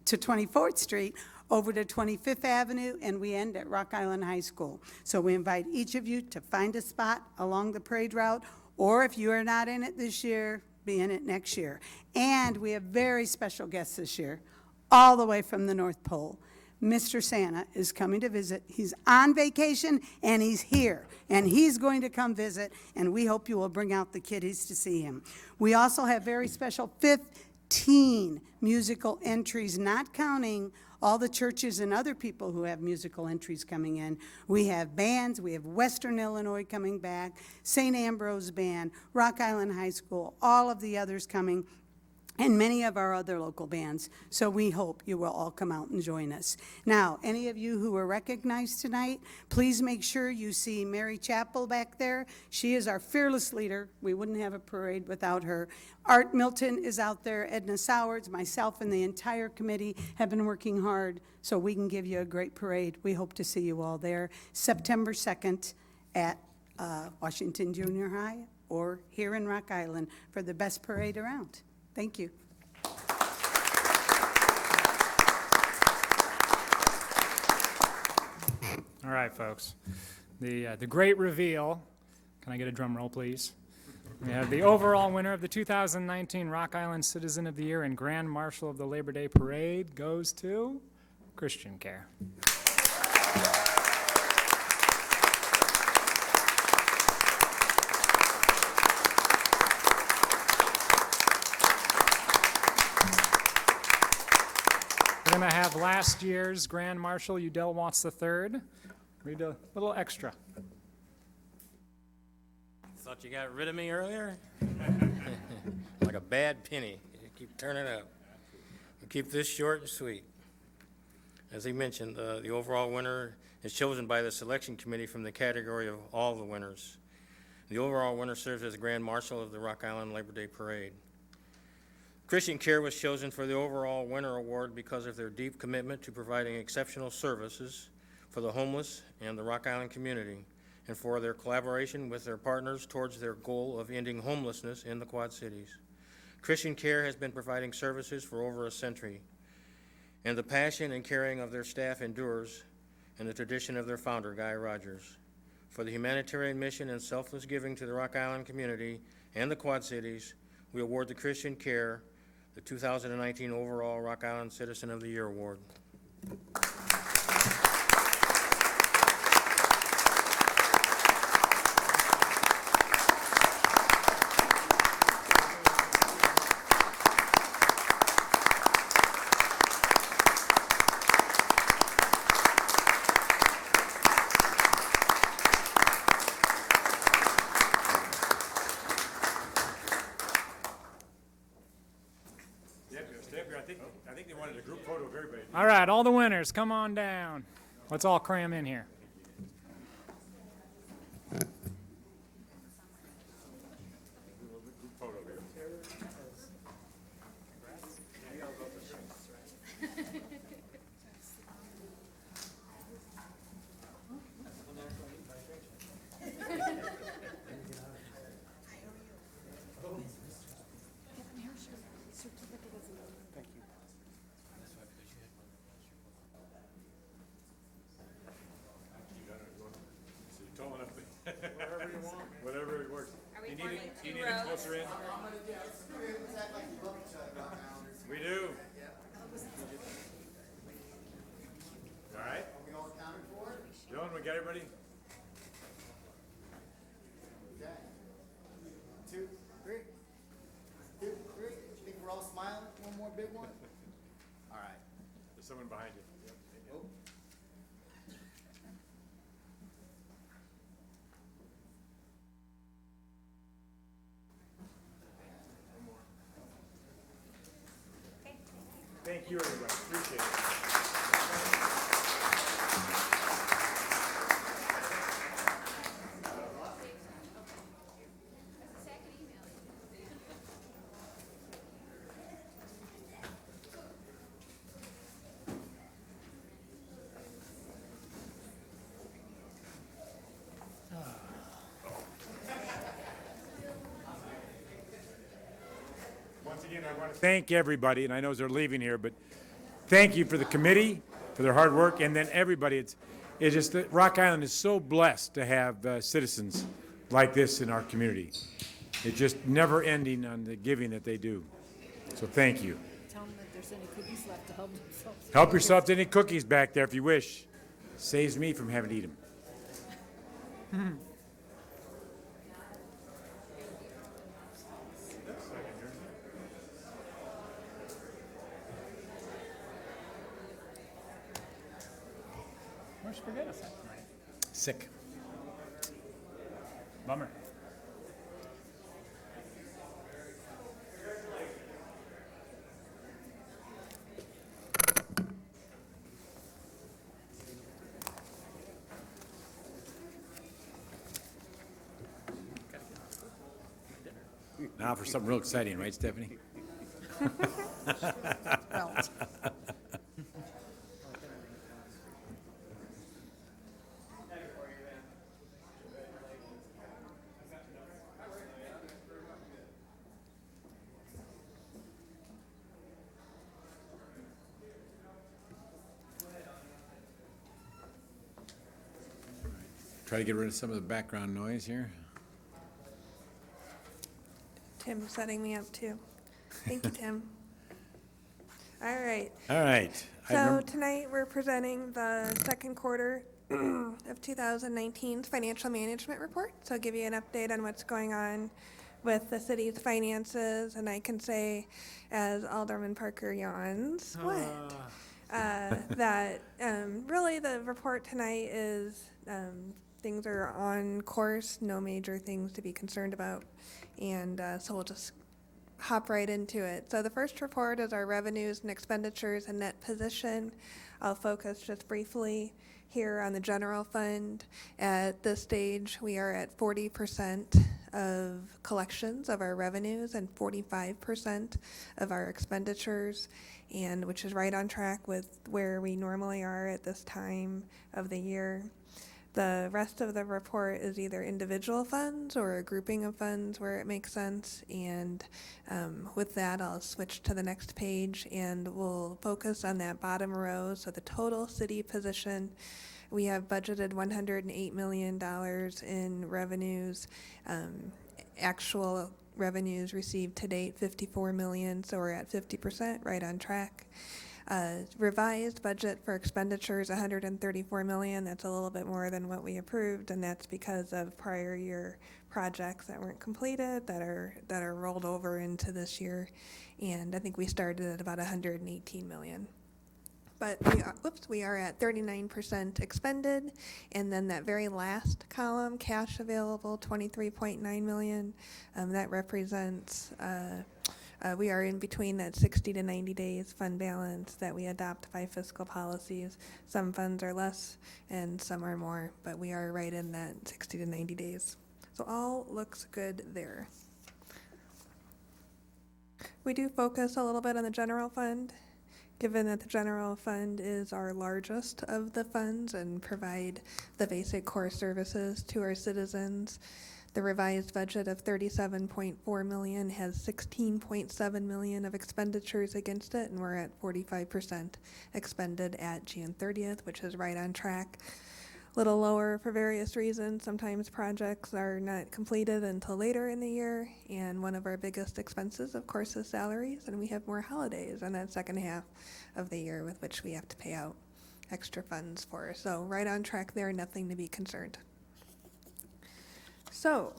24th Street, over to 25th Avenue, and we end at Rock Island High School. So we invite each of you to find a spot along the parade route, or if you are not in it this year, be in it next year. And we have very special guests this year, all the way from the North Pole. Mr. Santa is coming to visit. He's on vacation, and he's here, and he's going to come visit, and we hope you will bring out the kiddies to see him. We also have very special 15 musical entries, not counting all the churches and other people who have musical entries coming in. We have bands. We have Western Illinois coming back, St. Ambrose Band, Rock Island High School, all of the others coming. and many of our other local bands. So we hope you will all come out and join us. Now, any of you who were recognized tonight, please make sure you see Mary Chappell back there. She is our fearless leader. We wouldn't have a parade without her. Art Milton is out there. Edna Sowards, myself, and the entire committee have been working hard so we can give you a great parade. We hope to see you all there September 2nd at Washington Junior High or here in Rock Island for the best parade around. Thank you. All right, folks. The great reveal. Can I get a drum roll, please? We have the overall winner of the 2019 Rock Island Citizen of the Year and Grand Marshal of the Labor Day Parade goes to Christian Care. We're going to have last year's Grand Marshal, Udell Watts III, read a little extra. Thought you got rid of me earlier? Like a bad penny. You keep turning up. We'll keep this short and sweet. As he mentioned, the overall winner is chosen by the selection committee from the category of all the winners. The overall winner serves as the Grand Marshal of the Rock Island Labor Day Parade. Christian Care was chosen for the overall winner award because of their deep commitment to providing exceptional services for the homeless and the Rock Island community, and for their collaboration with their partners towards their goal of ending homelessness in the Quad Cities. Christian Care has been providing services for over a century, and the passion and caring of their staff endures in the tradition of their founder, Guy Rogers. For the humanitarian mission and selfless giving to the Rock Island community and the Quad Cities, we award the Christian Care the 2019 overall Rock Island Citizen of the Year Award. I think they wanted a group photo of everybody. All right, all the winners, come on down. Let's all cram in here. Whatever you want. Whatever it works. Do you need it closer in? We do. All right. Dylan, we got everybody? Okay. 2, 3. 2, 3. Think we're all smiling? One more big one? All right. There's someone behind you. Oh. Thank you, everybody. Appreciate it. Once again, I want to thank everybody, and I know they're leaving here, but thank you for the committee, for their hard work, and then everybody. It's just that Rock Island is so blessed to have citizens like this in our community. It's just never ending on the giving that they do. So thank you. Tell them that there's any cookies left to help themselves. Help yourself to any cookies back there if you wish. Saves me from having to eat them. Where's forget us at tonight? Sick. Bummer. Now for something real exciting, right, Stephanie? Try to get rid of some of the background noise here. Tim's setting me up too. Thank you, Tim. All right. All right. So tonight, we're presenting the second quarter of 2019's financial management report. So I'll give you an update on what's going on with the city's finances, and I can say, as Alderman Parker yawns, that really the report tonight is things are on course, no major things to be concerned about, and so we'll just hop right into it. So the first report is our revenues and expenditures and net position. I'll focus just briefly here on the general fund. At this stage, we are at 40% of collections of our revenues and 45% of our expenditures, and which is right on track with where we normally are at this time of the year. The rest of the report is either individual funds or a grouping of funds where it makes sense. And with that, I'll switch to the next page and we'll focus on that bottom row. So the total city position, we have budgeted $108 million in revenues. Actual revenues received to date, $54 million. So we're at 50%, right on track. Revised budget for expenditures, $134 million. That's a little bit more than what we approved, and that's because of prior year projects that weren't completed that are rolled over into this year. And I think we started at about $118 million. But we are at 39% expended, and then that very last column, cash available, $23.9 million. That represents. We are in between that 60 to 90 days fund balance that we adopt by fiscal policies. Some funds are less and some are more, but we are right in that 60 to 90 days. So all looks good there. We do focus a little bit on the general fund, given that the general fund is our largest of the funds and provide the basic core services to our citizens. The revised budget of $37.4 million has $16.7 million of expenditures against it, and we're at 45% expended at June 30th, which is right on track. A little lower for various reasons. Sometimes projects are not completed until later in the year, and one of our biggest expenses, of course, is salaries, and we have more holidays in that second half of the year with which we have to pay out extra funds for. So right on track there, nothing to be concerned. So,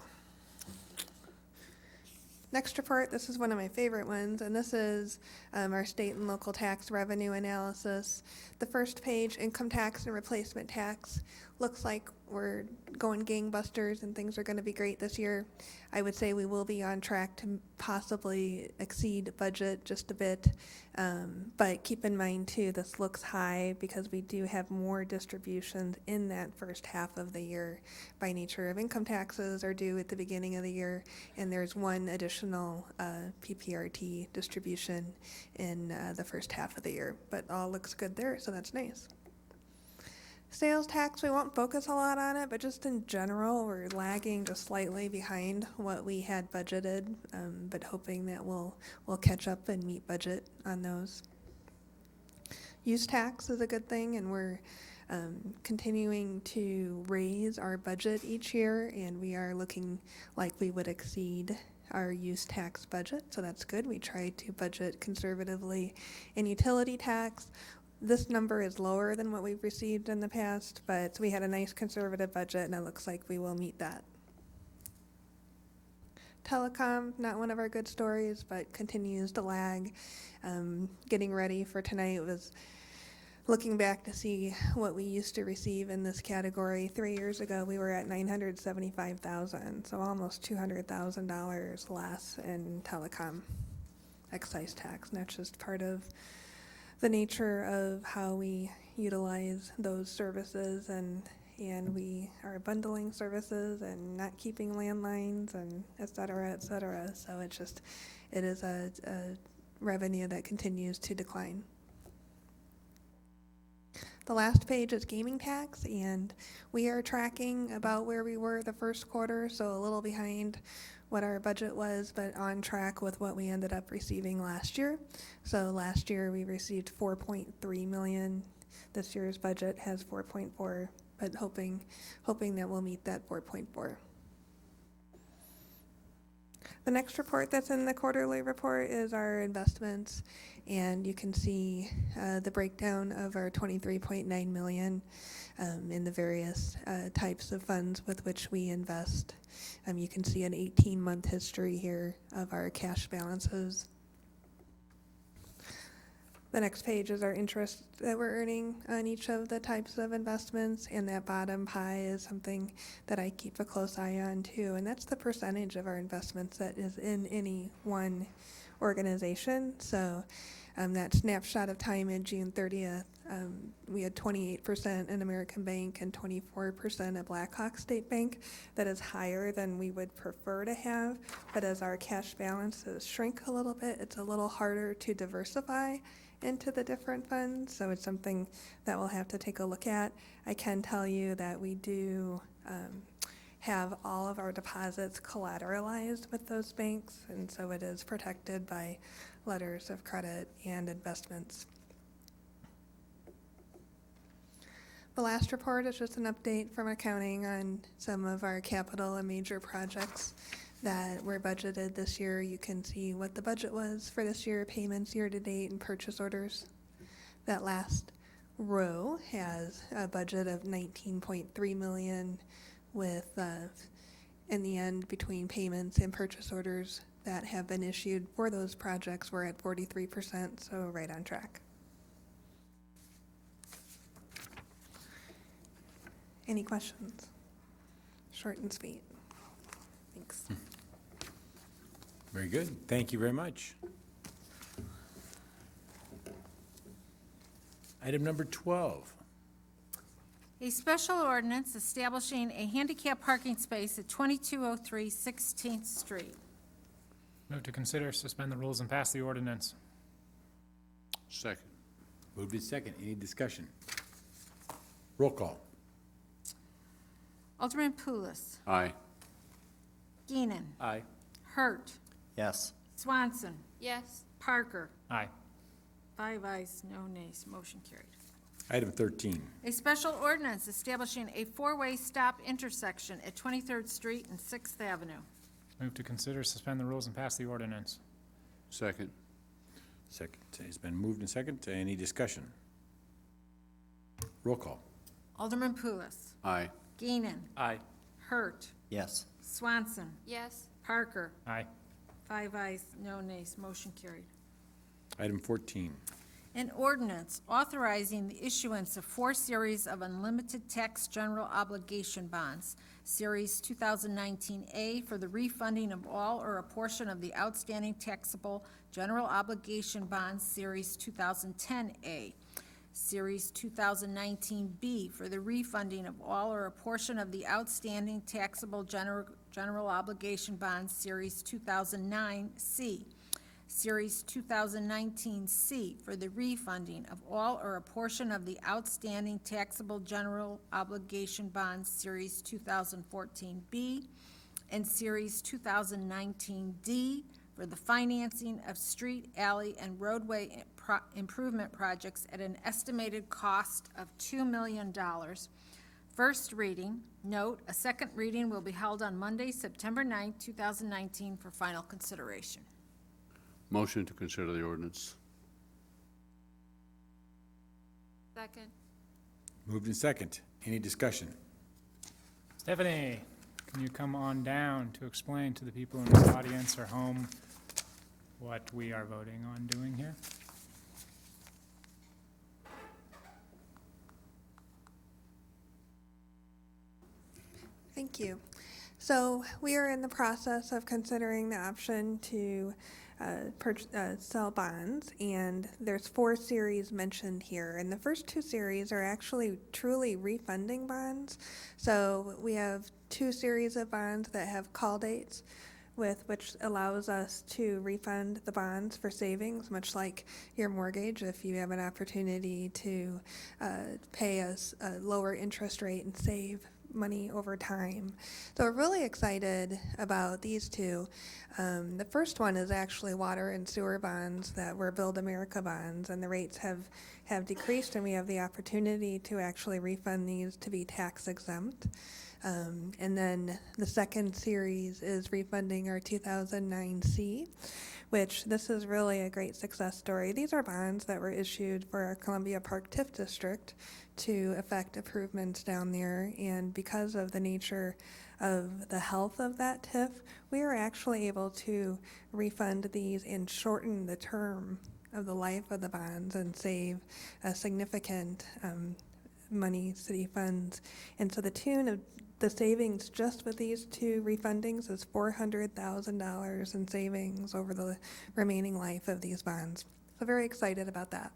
next report, this is one of my favorite ones, and this is our state and local tax revenue analysis. The first page, income tax and replacement tax, looks like we're going gangbusters and things are going to be great this year. I would say we will be on track to possibly exceed budget just a bit, but keep in mind too, this looks high because we do have more distributions in that first half of the year. By nature of income taxes are due at the beginning of the year, and there's one additional PPRT distribution in the first half of the year, but all looks good there, so that's nice. Sales tax, we won't focus a lot on it, but just in general, we're lagging just slightly behind what we had budgeted, but hoping that we'll catch up and meet budget on those. Use tax is a good thing, and we're continuing to raise our budget each year, and we are looking like we would exceed our use tax budget, so that's good. We try to budget conservatively. In utility tax, this number is lower than what we've received in the past, but we had a nice conservative budget, and it looks like we will meet that. Telecom, not one of our good stories, but continues to lag. Getting ready for tonight was looking back to see what we used to receive in this category. 3 years ago, we were at $975,000, so almost $200,000 less in telecom excise tax, and that's just part of the nature of how we utilize those services, and and we are bundling services and not keeping landlines and et cetera, et cetera. So it is a revenue that continues to decline. The last page is gaming tax, and we are tracking about where we were the first quarter, so a little behind what our budget was, but on track with what we ended up receiving last year. So last year we received 4.3 million. This year's budget has 4.4, but hoping that we'll meet that 4.4. The next report that's in the quarterly report is our investments, and you can see the breakdown of our 23.9 million in the various types of funds with which we invest. You can see an 18-month history here of our cash balances. The next page is our interest that we're earning on each of the types of investments, and that bottom pie is something that I keep a close eye on too, and that's the percentage of our investments that is in any one organization. So that snapshot of time in June 30th, we had 28% in American Bank and 24% at Blackhawk State Bank. That is higher than we would prefer to have, but as our cash balances shrink a little bit, it's a little harder to diversify into the different funds, so it's something that we'll have to take a look at. I can tell you that we do have all of our deposits collateralized with those banks, and so it is protected by letters of credit and investments. The last report is just an update from accounting on some of our capital and major projects that were budgeted this year. You can see what the budget was for this year, payments year to date, and purchase orders. That last row has a budget of 19.3 million with, in the end, between payments and purchase orders that have been issued for those projects, we're at 43%, so right on track. Any questions? Short and sweet. Thanks. Very good. Thank you very much. Item number 12. A special ordinance establishing a handicap parking space at 2203 16th Street. Move to consider, suspend the rules, and pass the ordinance. Second. Moved in second. Any discussion? Roll call. Alderman Pulis. Aye. Geenan. Aye. Hurt. Yes. Swanson. Yes. Parker. Aye. 5 ayes, no nays, motion carried. Item 13. A special ordinance establishing a four-way stop intersection at 23rd Street and 6th Avenue. Move to consider, suspend the rules, and pass the ordinance. Second. Second. It's been moved in second. Any discussion? Roll call. Alderman Pulis. Aye. Geenan. Aye. Hurt. Yes. Swanson. Yes. Parker. Aye. 5 ayes, no nays, motion carried. Item 14. An ordinance authorizing the issuance of 4 series of unlimited tax general obligation bonds, Series 2019A, for the refunding of all or a portion of the outstanding taxable general obligation bonds, Series 2010A. Series 2019B, for the refunding of all or a portion of the outstanding taxable general obligation bonds, Series 2009C. Series 2019C, for the refunding of all or a portion of the outstanding taxable general obligation bonds, Series 2014B, and Series 2019D, for the financing of street, alley, and roadway improvement projects at an estimated cost of $2 million. First reading. Note, a second reading will be held on Monday, September 9, 2019, for final consideration. Motion to consider the ordinance. Second. Moved in second. Any discussion? Stephanie, can you come on down to explain to the people in this audience or home what we are voting on doing here? Thank you. So we are in the process of considering the option to sell bonds, and there's 4 series mentioned here. And the first 2 series are actually truly refunding bonds. So we have 2 series of bonds that have call dates, which allows us to refund the bonds for savings, much like your mortgage, if you have an opportunity to pay us a lower interest rate and save money over time. So we're really excited about these 2. The first one is actually water and sewer bonds that were Build America bonds, and the rates have decreased, and we have the opportunity to actually refund these to be tax exempt. And then the second series is refunding our 2009 C, which this is really a great success story. These are bonds that were issued for our Columbia Park TIF district to effect improvements down there, and because of the nature of the health of that TIF, we are actually able to refund these and shorten the term of the life of the bonds and save a significant money, city funds. And so the tune of the savings just with these 2 refundings is $400,000 in savings over the remaining life of these bonds. So very excited about that.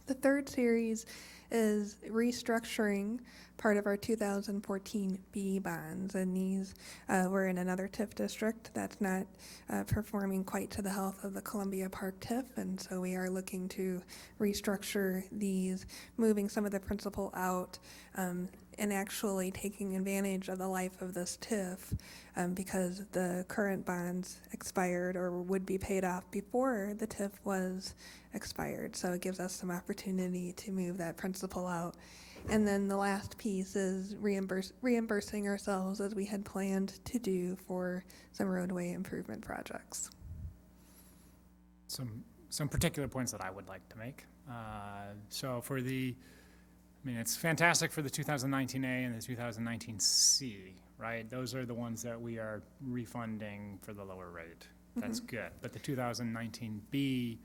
The third series is restructuring part of our 2014 B bonds, and these were in another TIF district that's not performing quite to the health of the Columbia Park TIF, and so we are looking to restructure these, moving some of the principal out, and actually taking advantage of the life of this TIF because the current bonds expired or would be paid off before the TIF was expired. So it gives us some opportunity to move that principal out. And then the last piece is reimbursing ourselves as we had planned to do for some roadway improvement projects. Some particular points that I would like to make. So for it's fantastic for the 2019A and the 2019C, right? Those are the ones that we are refunding for the lower rate. That's good. But the 2019B,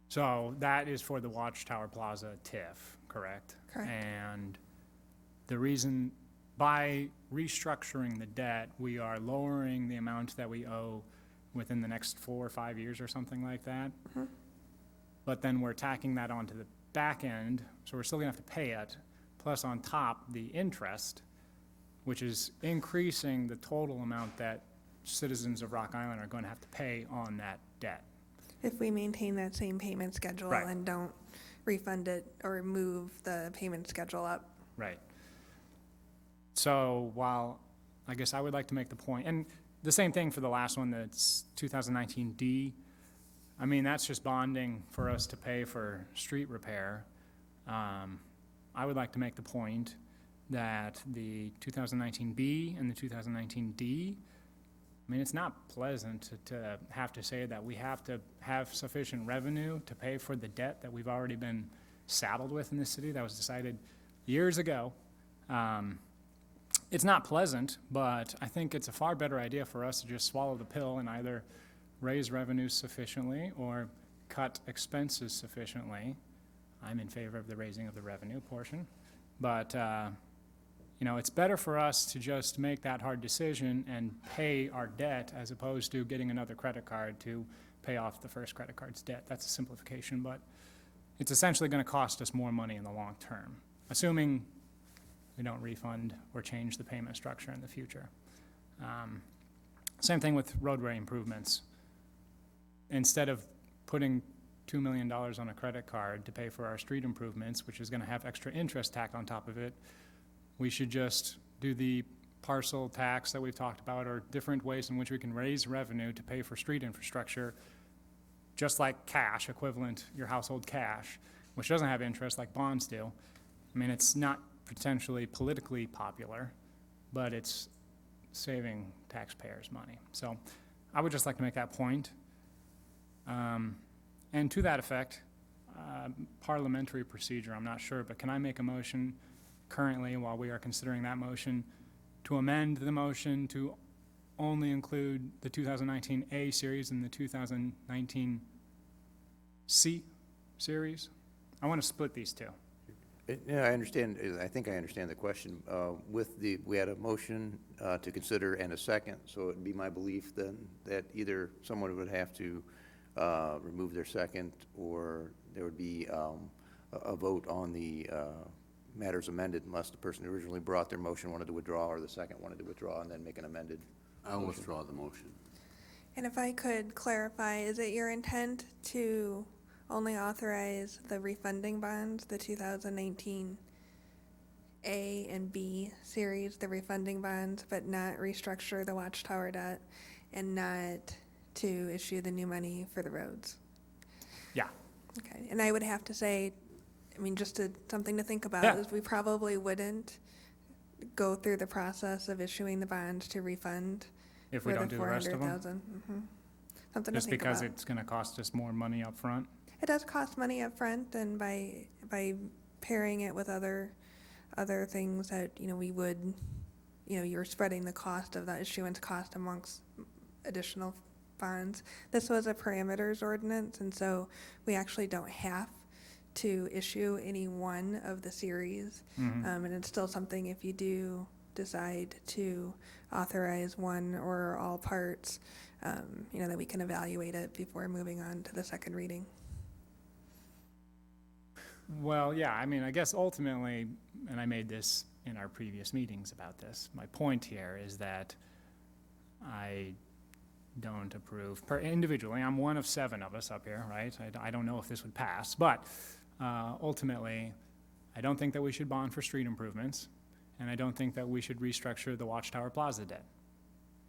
so that is for the Watchtower Plaza TIF, correct? Correct. And the reason, by restructuring the debt, we are lowering the amount that we owe within the next 4 or 5 years or something like that. But then we're tacking that onto the back end, so we're still gonna have to pay it, plus on top the interest, which is increasing the total amount that citizens of Rock Island are going to have to pay on that debt. If we maintain that same payment schedule Right. and don't refund it or move the payment schedule up. Right. So while I guess I would like to make the point, and the same thing for the last one, that's 2019D. I mean, that's just bonding for us to pay for street repair. I would like to make the point that the 2019B and the 2019D, I mean, it's not pleasant to have to say that we have to have sufficient revenue to pay for the debt that we've already been saddled with in this city. That was decided years ago. It's not pleasant, but I think it's a far better idea for us to just swallow the pill and either raise revenues sufficiently or cut expenses sufficiently. I'm in favor of the raising of the revenue portion. But, it's better for us to just make that hard decision and pay our debt as opposed to getting another credit card to pay off the first credit card's debt. That's a simplification, but it's essentially going to cost us more money in the long term, assuming we don't refund or change the payment structure in the future. Same thing with roadway improvements. Instead of putting $2 million on a credit card to pay for our street improvements, which is going to have extra interest tacked on top of it, we should just do the parcel tax that we've talked about, or different ways in which we can raise revenue to pay for street infrastructure, just like cash, equivalent your household cash, which doesn't have interest like bonds do. I mean, it's not potentially politically popular, but it's saving taxpayers money. So I would just like to make that point. And to that effect, parliamentary procedure, I'm not sure, but can I make a motion currently, while we are considering that motion, to amend the motion to only include the 2019 A series and the 2019 C series? I want to split these two. Yeah, I understand, I think I understand the question. We had a motion to consider and a second, so it'd be my belief then that either someone would have to remove their second, or there would be a vote on the matters amended unless the person who originally brought their motion wanted to withdraw, or the second wanted to withdraw and then make an amended. I'll withdraw the motion. And if I could clarify, is it your intent to only authorize the refunding bonds, the 2019 A and B series, the refunding bonds, but not restructure the Watchtower debt and not to issue the new money for the roads? Yeah. Okay, and I would have to say, I mean, something to think about Yeah. is we probably wouldn't go through the process of issuing the bonds to refund If we for don't do the rest of them? 400,000. Something to Just think because about. it's going to cost us more money up front? It does cost money up front, and by pairing it with other things that, we would, you're spreading the cost of that issuance cost amongst additional bonds. This was a parameters ordinance, and so we actually don't have to issue any one of the series. And it's still something, if you do decide to authorize one or all parts, that we can evaluate it before moving on to the second reading. Well, yeah, I mean, I guess ultimately, and I made this in our previous meetings about this, my point here is that I don't approve, individually, I'm one of 7 of us up here, right? I don't know if this would pass, but ultimately, I don't think that we should bond for street improvements, and I don't think that we should restructure the Watchtower Plaza debt.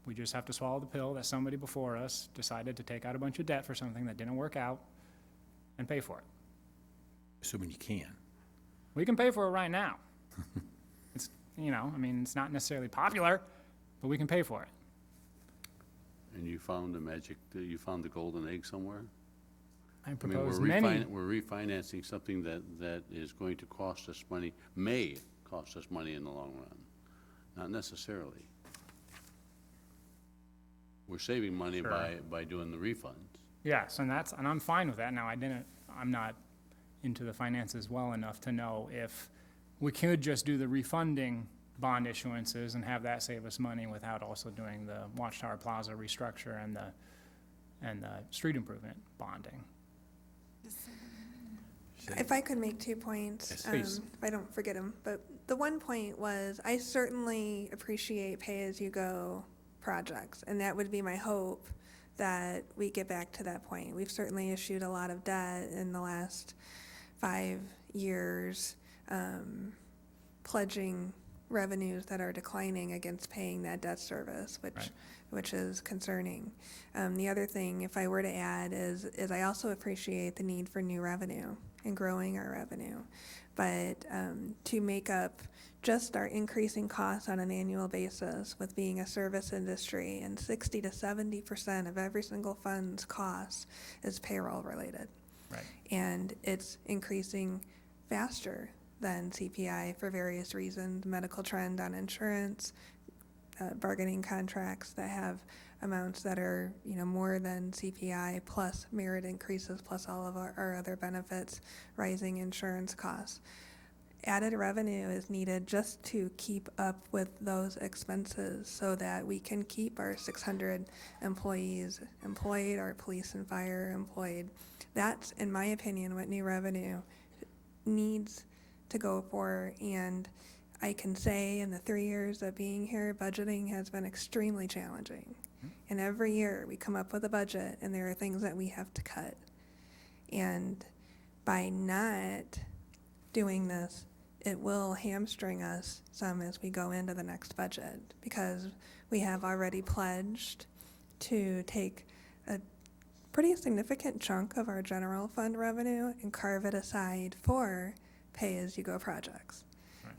We just have to swallow the pill that somebody before us decided to take out a bunch of debt for something that didn't work out and pay for it. Assuming you can. We can pay for it right now. It's, it's not necessarily popular, but we can pay for it. And you found you found the golden egg somewhere? I I mean, propose many. we're refinancing something that is going to cost us money, may cost us money in the long run, not necessarily. We're saving money Sure. by doing the refunds. Yes, and I'm fine with that. Now, I'm not into the finances well enough to know if we could just do the refunding bond issuances and have that save us money without also doing the Watchtower Plaza restructure and the street improvement bonding. If I could make 2 points, Yes, please. if I don't forget them, but the one point was, I certainly appreciate pay-as-you-go projects, and that would be my hope that we get back to that point. We've certainly issued a lot of debt in the last 5 years, pledging revenues that are declining against paying that debt service, which is concerning. The other thing, if I were to add, is I also appreciate the need for new revenue and growing our revenue. But to make up just our increasing costs on an annual basis with being a service industry, and 60 to 70% of every single fund's cost is payroll related. Right. And it's increasing faster than CPI for various reasons, medical trend on insurance, bargaining contracts that have amounts that are, more than CPI, plus merit increases, plus all of our other benefits, rising insurance costs. Added revenue is needed just to keep up with those expenses so that we can keep our 600 employees employed, our police and fire employed. That's, in my opinion, what new revenue needs to go for. And I can say in the 3 years of being here, budgeting has been extremely challenging. And every year we come up with a budget and there are things that we have to cut. And by not doing this, it will hamstring us some as we go into the next budget, because we have already pledged to take a pretty significant chunk of our general fund revenue and carve it aside for pay-as-you-go projects.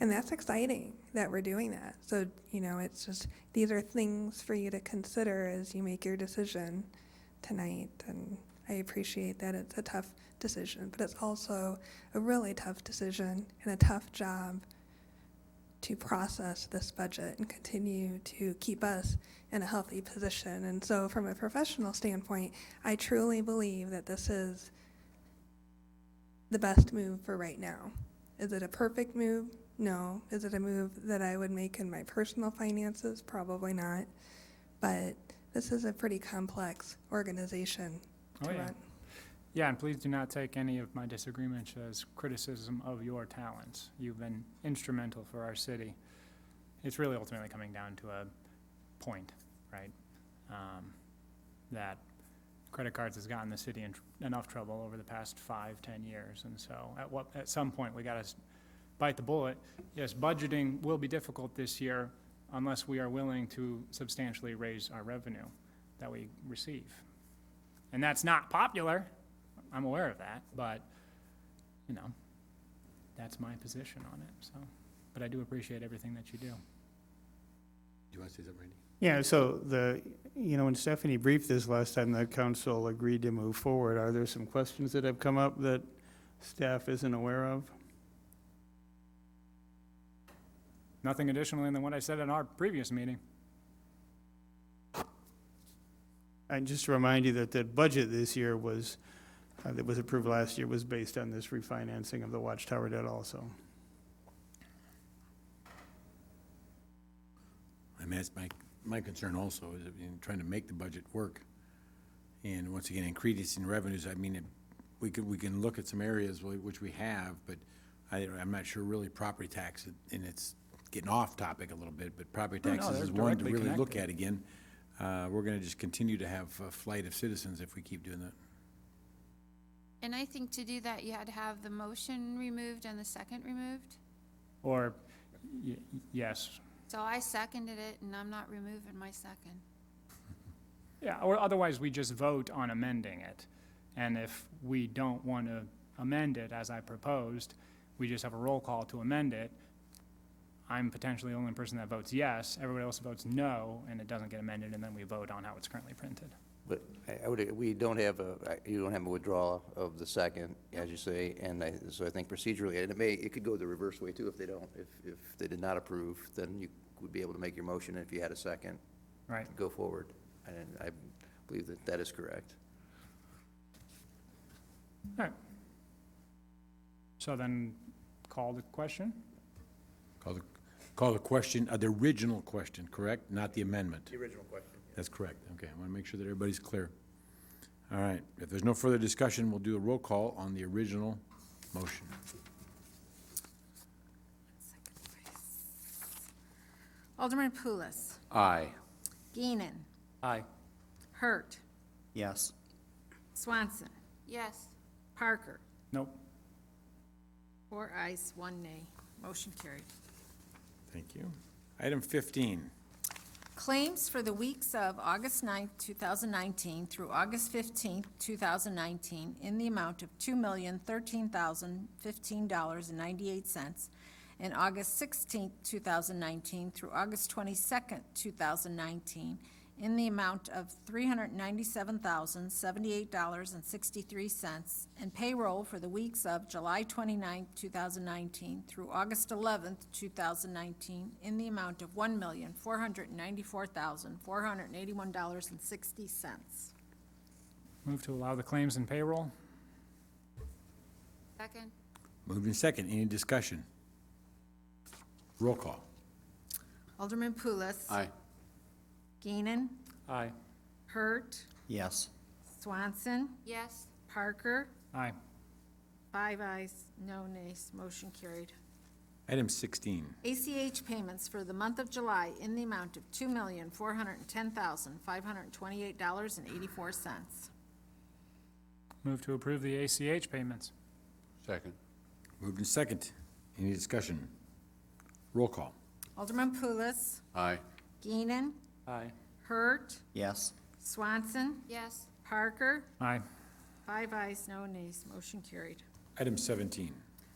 And that's exciting that we're doing that. So, it's just, these are things for you to consider as you make your decision tonight. And I appreciate that it's a tough decision, but it's also a really tough decision and a tough job to process this budget and continue to keep us in a healthy position. And so from a professional standpoint, I truly believe that this is the best move for right now. Is it a perfect move? No. Is it a move that I would make in my personal finances? Probably not. But this is a pretty complex organization to Oh, yeah. run. Yeah, and please do not take any of my disagreements as criticism of your talents. You've been instrumental for our city. It's really ultimately coming down to a point, right? That credit cards has gotten the city in enough trouble over the past 5-10 years. And so at some point, we got to bite the bullet. Yes, budgeting will be difficult this year unless we are willing to substantially raise our revenue that we receive. And that's not popular. I'm aware of that, but, you know, that's my position on it, so. But I do appreciate everything that you do. Do you want to say something, Randy? Yeah, so when Stephanie briefed this last time, the council agreed to move forward. Are there some questions that have come up that staff isn't aware of? Nothing additionally than what I said in our previous meeting. And just to remind you that the budget this year was, that was approved last year, was based on this refinancing of the Watchtower debt also. I mean, that's my concern also, is in trying to make the budget work. And once again, increasing revenues, I mean, we can look at some areas which we have, but I'm not sure really property tax, and it's getting off topic a little bit, but property No, taxes they're is one to directly really look connected. at again. We're gonna just continue to have a flight of citizens if we keep doing that. And I think to do that, you had to have the motion removed and the second removed. Or, yes. So I seconded it, and I'm not removing my second. Yeah, or otherwise we just vote on amending it. And if we don't want to amend it as I proposed, we just have a roll call to amend it. I'm potentially the only person that votes yes, everybody else votes no, and it doesn't get amended, and then we vote on how it's currently printed. But we don't have you don't have a withdrawal of the second, as you say, and so I think procedurally, and it could go the reverse way too if they don't. If they did not approve, then you would be able to make your motion if you had a second. Right. Go forward, and I believe that is correct. All right. So then, call the question? Call the question, the original question, correct? Not the amendment. The original question. That's correct. Okay, I want to make sure that everybody's clear. All right, if there's no further discussion, we'll do a roll call on the original motion. Alderman Pulis. Aye. Geenan. Aye. Hurt. Yes. Swanson. Yes. Parker. Nope. 4 ayes, 1 nay. Motion carried. Thank you. Item 15. Claims for the weeks of August 9th, 2019 through August 15th, 2019 in the amount of $2,013,015.98, and August 16th, 2019 through August 22nd, 2019 in the amount of $397,078.63, and payroll for the weeks of July 29th, 2019 through August 11th, 2019 in the amount of $1,494,481.60. Move to allow the claims and payroll? Second. Moved in second. Any discussion? Roll call. Alderman Pulis. Aye. Geenan. Aye. Hurt. Yes. Swanson. Yes. Parker. Aye. 5 ayes, no nays. Motion carried. Item 16. ACH payments for the month of July in the amount of $2,410,528.84. Move to approve the ACH payments? Second. Moved in second. Any discussion? Roll call. Alderman Pulis. Aye. Geenan. Aye. Hurt. Yes. Swanson. Yes. Parker. Aye. 5 ayes, no nays. Motion carried. Item 17.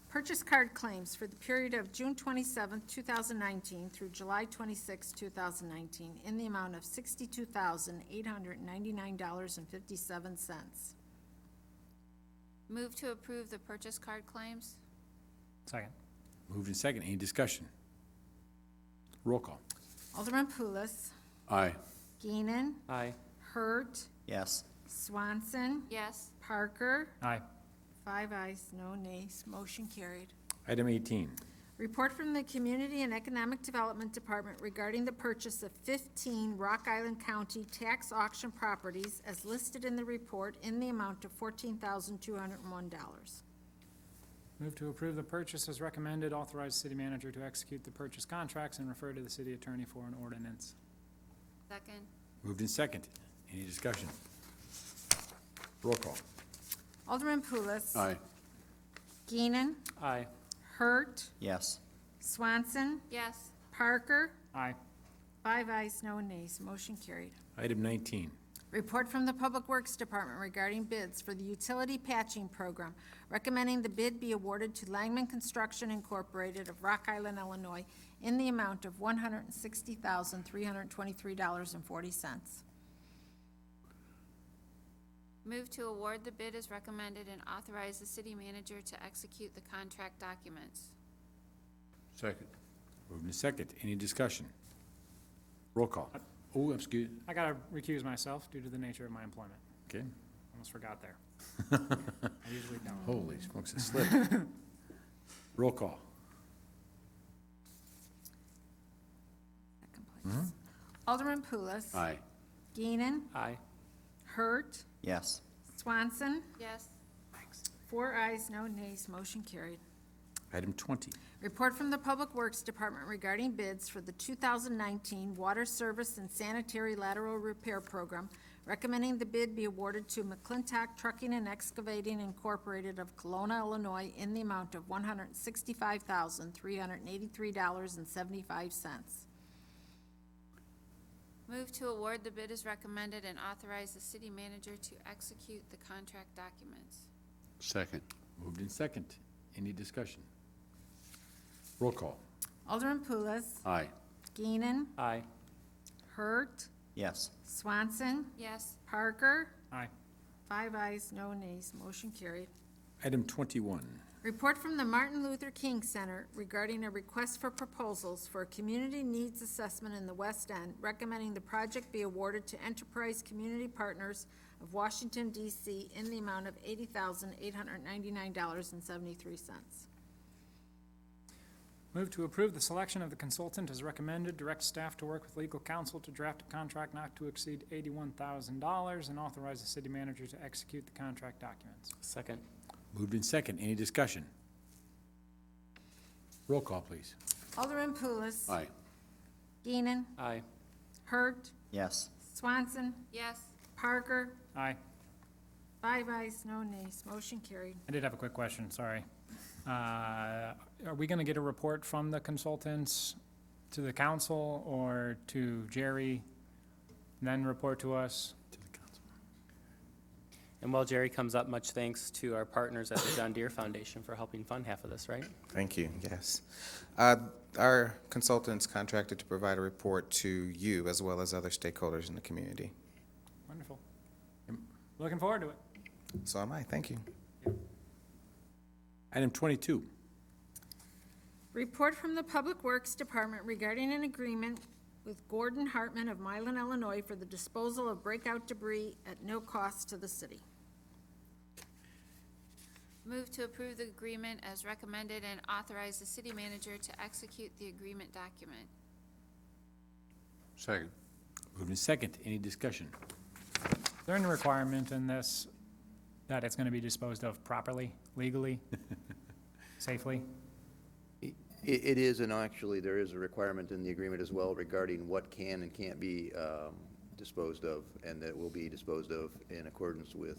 Purchase card claims for the period of June 27, 2019 through July 26, 2019 in the amount of $62,899.57. Move to approve the purchase card claims. Second. Moved in second. Any discussion? Roll call. Alderman Pulis. Aye. Geenan. Aye. Hurt. Yes. Swanson. Yes. Parker. Aye. 5 ayes, no nays. Motion carried. Item 18. Report from the Community and Economic Development Department regarding the purchase of 15 Rock Island County tax auction properties as listed in the report in the amount of $14,201. Move to approve the purchase as recommended, authorize city manager to execute the purchase contracts, and refer to the city attorney for an ordinance. Second. Moved in second. Any discussion? Roll call. Alderman Pulis. Aye. Geenan. Aye. Hurt. Yes. Swanson. Yes. Parker. Aye. 5 ayes, no nays. Motion carried. Item 19. Report from the Public Works Department regarding bids for the utility patching program, recommending the bid be awarded to Langman Construction Incorporated of Rock Island, Illinois, in the amount of $160,323.40. Move to award the bid as recommended and authorize the city manager to execute the contract documents. Second. Moved in second. Any discussion? Roll call. Oh, excuse, I gotta recuse myself due to the nature of my employment. okay. Almost forgot there. I usually don't. Holy smokes, it slipped. Roll call. Second place. Alderman Pulis. Aye. Geenan. Aye. Hurt. Yes. Swanson. Yes. 4 ayes, no nays. Motion carried. Item 20. Report from the Public Works Department regarding bids for the 2019 Water Service and Sanitary Lateral Repair Program, recommending the bid be awarded to McClintock Trucking and Excavating Incorporated of Kelowna, Illinois, in the amount of $165,383.75. Move to award the bid as recommended and authorize the city manager to execute the contract documents. Second. Moved in second. Any discussion? Roll call. Alderman Pulis. Aye. Geenan. Aye. Hurt. Yes. Swanson. Yes. Parker. Aye. 5 ayes, no nays. Motion carried. Item 21. Report from the Martin Luther King Center regarding a request for proposals for a community needs assessment in the West End, recommending the project be awarded to Enterprise Community Partners of Washington, D.C. in the amount of $80,899.73. Move to approve the selection of the consultant as recommended, direct staff to work with legal counsel to draft a contract not to exceed $81,000, and authorize the city manager to execute the contract documents. Second. Moved in second. Any discussion? Roll call, please. Alderman Pulis. Aye. Geenan. Aye. Hurt. Yes. Swanson. Yes. Parker. Aye. 5 ayes, no nays. Motion carried. I did have a quick question, sorry. Are we gonna get a report from the consultants to the council or to Jerry, then report to us? To the council. And while Jerry comes up, much thanks to our partners at the John Deere Foundation for helping fund half of this, right? Thank you, yes. Our consultants contracted to provide a report to you as well as other stakeholders in the community. Wonderful. Looking forward to it. So am I, thank you. Item 22. Report from the Public Works Department regarding an agreement with Gordon Hartman of Milan, Illinois for the disposal of breakout debris at no cost to the city. Move to approve the agreement as recommended and authorize the city manager to execute the agreement document. Second. Moved in second. Any discussion? Is there any requirement in this that it's gonna be disposed of properly, legally, safely? It is, and actually, there is a requirement in the agreement as well regarding what can and can't be disposed of, and that will be disposed of in accordance with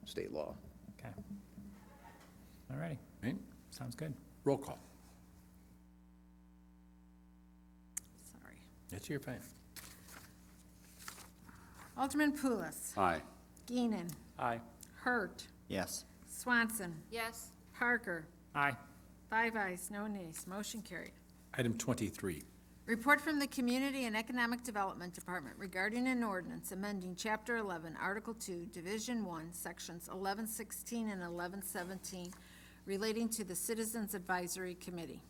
state law. Okay. All righty, Right? sounds good. Roll call. Sorry. That's your fine. Alderman Pulis. Aye. Geenan. Aye. Hurt. Yes. Swanson. Yes. Parker. Aye. 5 ayes, no nays. Motion carried. Item 23. Report from the Community and Economic Development Department regarding an ordinance amending Chapter 11, Article 2, Division 1, Sections 1116 and 1117, relating to the Citizens Advisory Committee.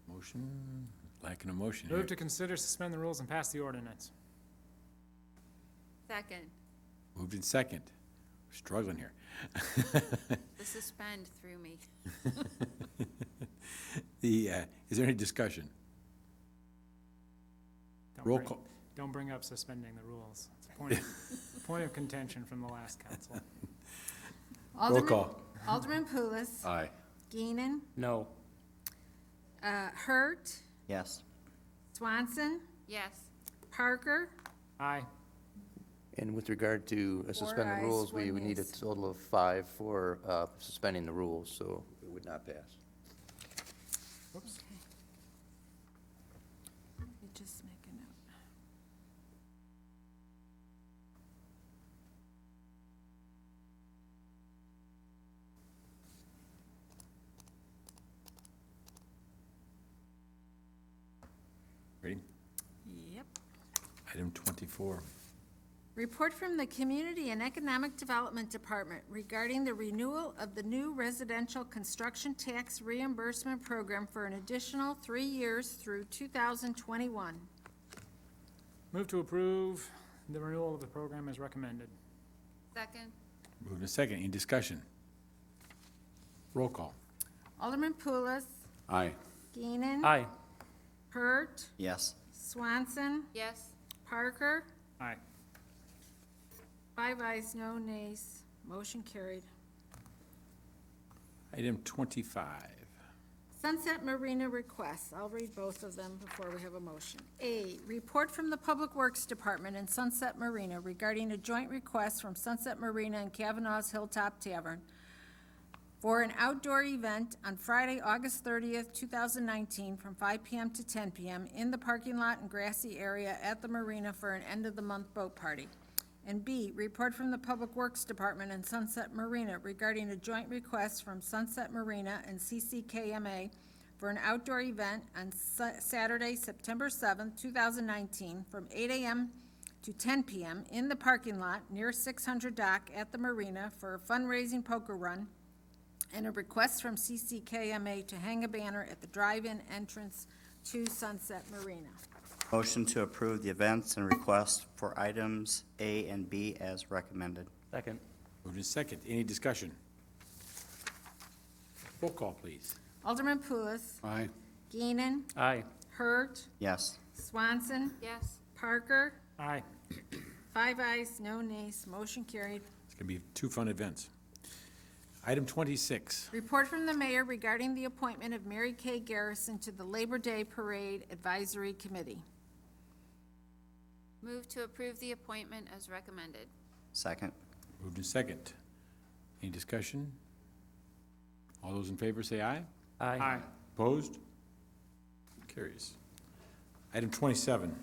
Motion, lacking a motion here. Move to consider, suspend the rules, and pass the ordinance. Second. Moved in second. We're struggling here. The suspend threw me. Is there any discussion? Don't Roll bring- call. Don't bring up suspending the rules. It's a point point of contention from the last council. Alderman- call. Alderman Pulis. Aye. Geenan. No. Hurt. Yes. Swanson. Yes. Parker. Aye. And with regard to suspend the ayes, rules, we one would need a nays. total of 5 for suspending the rules, so it would not pass. Whoops. Let me just make a note. Ready? Yep. Item 24. Report from the Community and Economic Development Department regarding the renewal of the new residential construction tax reimbursement program for an additional 3 years through 2021. Move to approve the renewal of the program as recommended. Second. Moved in second. Any discussion? Roll call. Alderman Pulis. Aye. Geenan. Aye. Hurt. Yes. Swanson. Yes. Parker. Aye. 5 ayes, no nays. Motion carried. Item 25. Sunset Marina requests. I'll read both of them before we have a motion. A, report from the Public Works Department and Sunset Marina regarding a joint request from Sunset Marina and Kavanaugh's Hilltop Tavern for an outdoor event on Friday, August 30th, 2019, from 5 p.m. to 10 p.m. in the parking lot and grassy area at the marina for an end-of-the-month boat party. And B, report from the Public Works Department and Sunset Marina regarding a joint request from Sunset Marina and CCKMA for an outdoor event on Saturday, September 7th, 2019, from 8 a.m. to 10 p.m. in the parking lot near 600 Dock at the marina for a fundraising poker run, and a request from CCKMA to hang a banner at the drive-in entrance to Sunset Marina. Motion to approve the events and requests for items A and B as recommended. Second. Moved in second. Any discussion? Roll call, please. Alderman Pulis. Aye. Geenan. Aye. Hurt. Yes. Swanson. Yes. Parker. Aye. 5 ayes, no nays. Motion carried. It's going to be 2 fun events. Item 26. Report from the mayor regarding the appointment of Mary Kay Garrison to the Labor Day Parade Advisory Committee. Move to approve the appointment as recommended. Second. Moved in second. Any discussion? All those in favor say aye. Aye. Opposed? Carries. Item 27.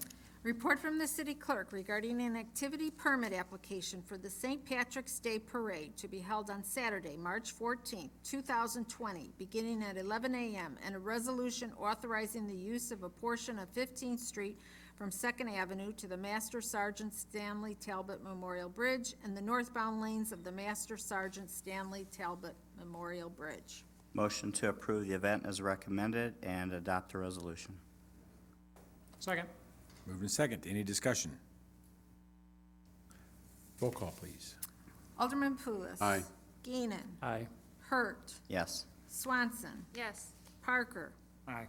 Report from the city clerk regarding an activity permit application for the St. Patrick's Day Parade to be held on Saturday, March 14th, 2020, beginning at 11 a.m., and a resolution authorizing the use of a portion of 15th Street from 2nd Avenue to the Master Sergeant Stanley Talbot Memorial Bridge and the northbound lanes of the Master Sergeant Stanley Talbot Memorial Bridge. Motion to approve the event as recommended and adopt the resolution. Second. Moved in second. Any discussion? Roll call, please. Alderman Pulis. Aye. Geenan. Aye. Hurt. Yes. Swanson. Yes. Parker. Aye.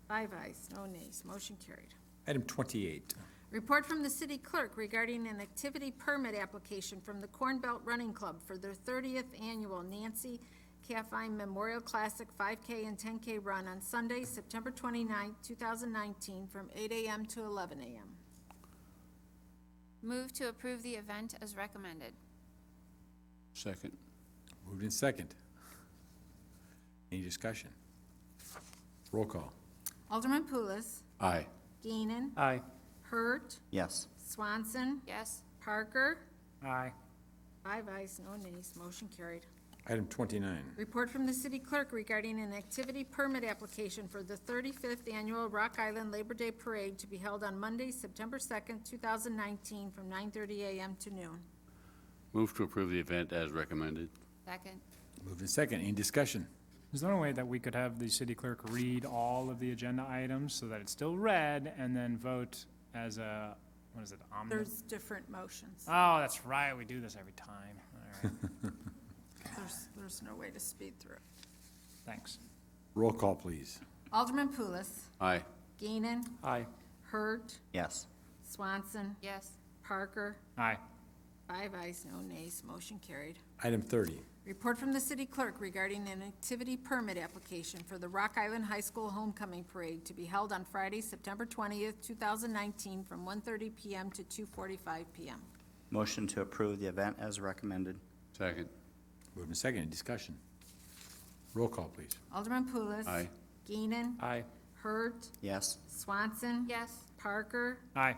5 ayes, no nays. Motion carried. Item 28. Report from the city clerk regarding an activity permit application from the Corn Belt Running Club for their 30th annual Nancy Caffine Memorial Classic 5K and 10K run on Sunday, September 29, 2019, from 8 a.m. to 11 a.m. Move to approve the event as recommended. Second. Moved in second. Any discussion? Roll call. Alderman Pulis. Aye. Geenan. Aye. Hurt. Yes. Swanson. Yes. Parker. Aye. 5 ayes, no nays. Motion carried. Item 29. Report from the city clerk regarding an activity permit application for the 35th Annual Rock Island Labor Day Parade to be held on Monday, September 2nd, 2019, from 9:30 a.m. to noon. Move to approve the event as recommended. Second. Moved in second. Any discussion? Is there a way that we could have the city clerk read all of the agenda items so that it's still read and then vote as a what is it, omnibus? There's different motions. Oh, that's right, we do this every time. All right, There's no way to speed through it. thanks. Roll call, please. Alderman Pulis. Aye. Geenan. Aye. Hurt. Yes. Swanson. Yes. Parker. Aye. 5 ayes, no nays, motion carried. Item 30, Report from the city clerk regarding an activity permit application for the Rock Island High School Homecoming Parade to be held on Friday, September 20th, 2019, from 1:30 PM to 2:45 PM. Motion to approve the event as recommended. Second. moved and seconded, discussion. Roll call, please. Alderman Pulis. Aye. Geenan. Aye. Hurt. Yes. Swanson. Yes. Parker. Aye.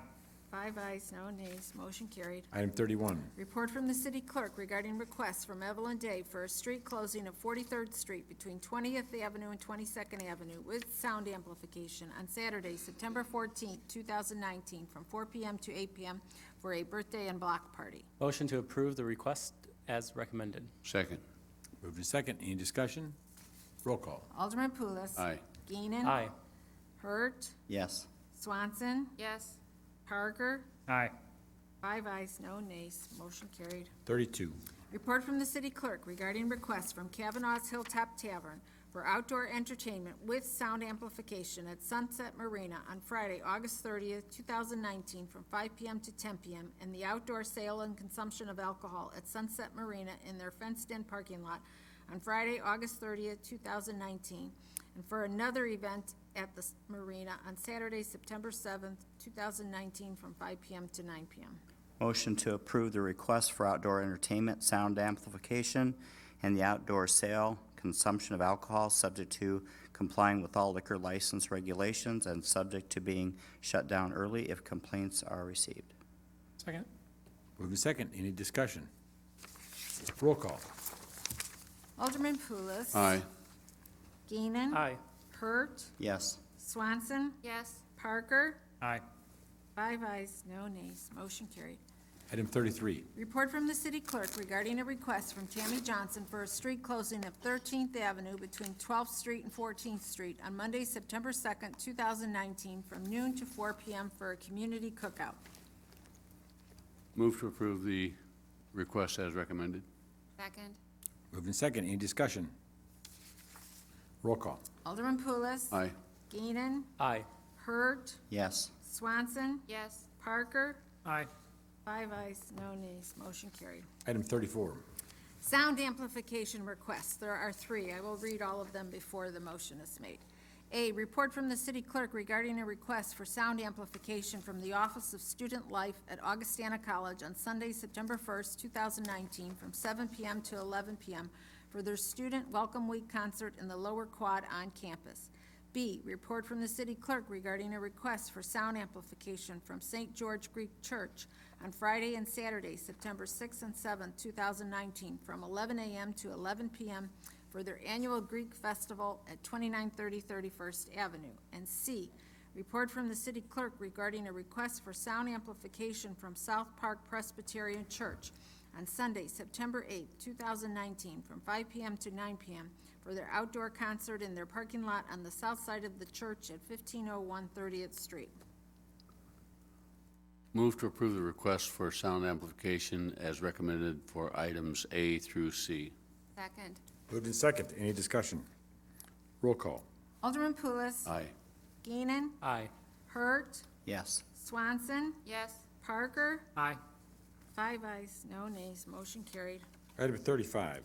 5 ayes, no nays, motion carried. Item 31, Report from the city clerk regarding requests from Evelyn Day for a street closing of 43rd Street between 20th Avenue and 22nd Avenue with sound amplification on Saturday, September 14th, 2019, from 4 PM to 8 PM for a birthday and block party. Motion to approve the request as recommended. Second. moved and second, any discussion? Roll call. Alderman Pulis. Aye. Geenan. Aye. Hurt. Yes. Swanson. Yes. Parker. Aye. 5 ayes, no nays, motion carried. 32, Report from the city clerk regarding requests from Kavanaugh's Hilltop Tavern for outdoor entertainment with sound amplification at Sunset Marina on Friday, August 30th, 2019, from 5 PM to 10 PM, and the outdoor sale and consumption of alcohol at Sunset Marina in their fenced-in parking lot on Friday, August 30th, 2019, and for another event at the marina on Saturday, September 7th, 2019, from 5 PM to 9 PM. Motion to approve the request for outdoor entertainment, sound amplification, and the outdoor sale, consumption of alcohol, subject to complying with all liquor license regulations and subject to being shut down early if complaints are received. Second? moved and second, any discussion? Roll call. Alderman Pulis. Aye. Geenan. Aye. Hurt. Yes. Swanson. Yes. Parker. Aye. 5 ayes, no nays, motion carried. Item 33, Report from the city clerk regarding a request from Tammy Johnson for a street closing of 13th Avenue between 12th Street and 14th Street on Monday, September 2nd, 2019, from noon to 4 PM for a community cookout. Move to approve the request as recommended. Second. moved and second, any discussion? Roll call. Alderman Pulis. Aye. Geenan. Aye. Hurt. Yes. Swanson. Yes. Parker. Aye. 5 ayes, no nays, motion carried. Item 34, Sound amplification requests. There are 3. I will read all of them before the motion is made. A, report from the city clerk regarding a request for sound amplification from the Office of Student Life at Augustana College on Sunday, September 1st, 2019, from 7 PM to 11 PM for their Student Welcome Week concert in the Lower Quad on campus. B, report from the city clerk regarding a request for sound amplification from St. George Greek Church on Friday and Saturday, September 6th and 7th, 2019, from 11 a.m. to 11 p.m. for their annual Greek festival at 2930 31st Avenue. And C, report from the city clerk regarding a request for sound amplification from South Park Presbyterian Church on Sunday, September 8th, 2019, from 5 p.m. to 9 p.m. for their outdoor concert in their parking lot on the south side of the church at 1501 30th Street. Move to approve the request for sound amplification as recommended for items A through C. Second. moved and second, any discussion? Roll call. Alderman Pulis. Aye. Geenan. Aye. Hurt. Yes. Swanson. Yes. Parker. Aye. 5 ayes, no nays, motion carried. Item 35,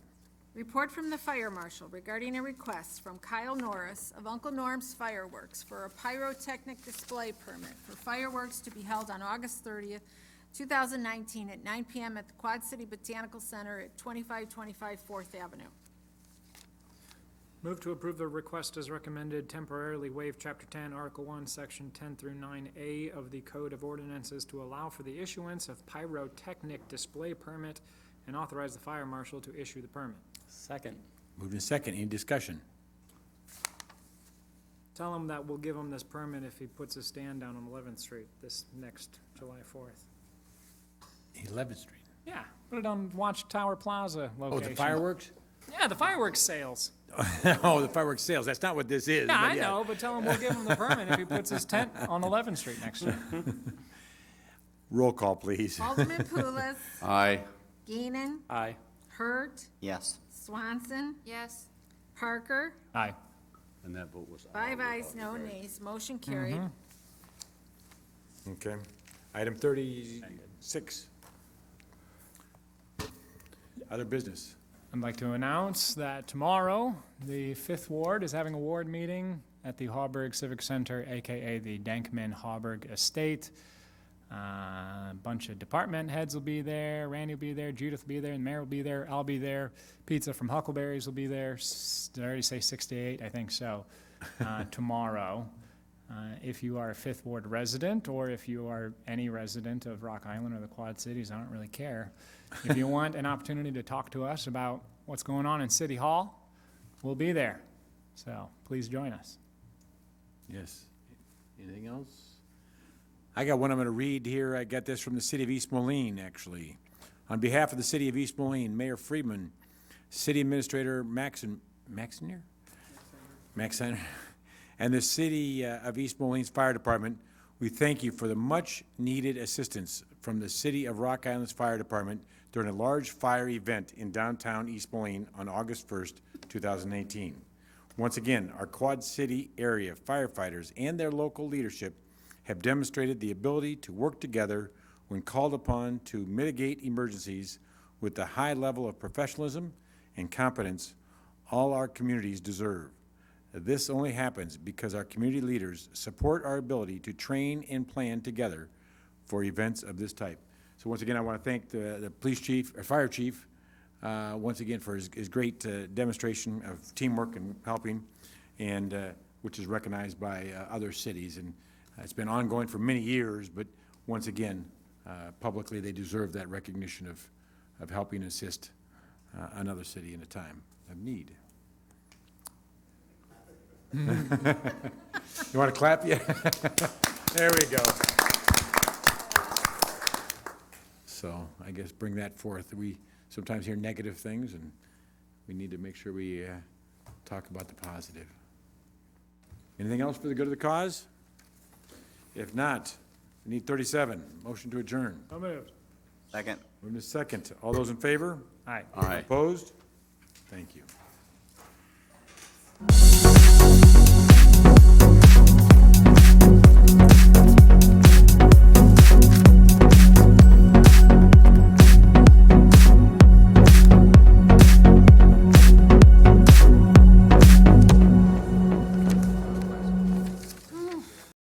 Report from the fire marshal regarding a request from Kyle Norris of Uncle Norm's Fireworks for a pyrotechnic display permit for fireworks to be held on August 30th, 2019 at 9 p.m. at the Quad City Botanical Center at 2525 4th Avenue. Move to approve the request as recommended, temporarily waive Chapter 10, Article 1, Section 10 through 9A of the Code of Ordinances to allow for the issuance of pyrotechnic display permit and authorize the fire marshal to issue the permit. Second. moved and second, any discussion? Tell him that we'll give him this permit if he puts a stand down on 11th Street this next July 4th. 11th Street. Yeah, put it on Watchtower Plaza location. Oh, the fireworks? Yeah, the fireworks sales. Oh, the fireworks sales, that's not what this is. Yeah, but I know, but tell him we'll give him the permit if he puts his tent on 11th Street next year. Roll call, please. Alderman Pulis. Aye. Geenan. Aye. Hurt. Yes. Swanson. Yes. Parker. Aye. And that vote was aye. 5 ayes, no nays. Motion carried. Okay. Item 36. Other business. I'd like to announce that tomorrow, the Fifth Ward is having a ward meeting at the Hauberg Civic Center, AKA the Dankman-Hauberg Estate. A bunch of department heads will be there, Randy will be there, Judith will be there, and the mayor will be there, I'll be there. Pizza from Huckleberry's will be there, did I already say 6 to 8? I think so, tomorrow. If you are a Fifth Ward resident, or if you are any resident of Rock Island or the Quad Cities, I don't really care. If you want an opportunity to talk to us about what's going on in City Hall, we'll be there. So please join us. Yes. Anything else? I got one I'm going to read here. I got this from the city of East Moline, actually. On behalf of the city of East Moline, Mayor Friedman, City Administrator Maxiner, and the city of East Moline's Fire Department, we thank you for the much-needed assistance from the City of Rock Island's Fire Department during a large fire event in downtown East Moline on August 1st, 2018. Once again, our Quad City area firefighters and their local leadership have demonstrated the ability to work together when called upon to mitigate emergencies with the high level of professionalism and competence all our communities deserve. This only happens because our community leaders support our ability to train and plan together for events of this type. So once again, I want to thank the police chief, or fire chief, once again for his great demonstration of teamwork and helping, and which is recognized by other cities. And it's been ongoing for many years, but once again, publicly, they deserve that recognition of helping assist another city in a time of need. You want to clap? Yeah. There we go. So I guess bring that forth. We sometimes hear negative things, and we need to make sure we talk about the positive. Anything else for the good of the cause? If not, we need 37. Motion to adjourn. So moved. Second. Moving to second. All those in favor? Aye. Aye. Opposed? Thank you.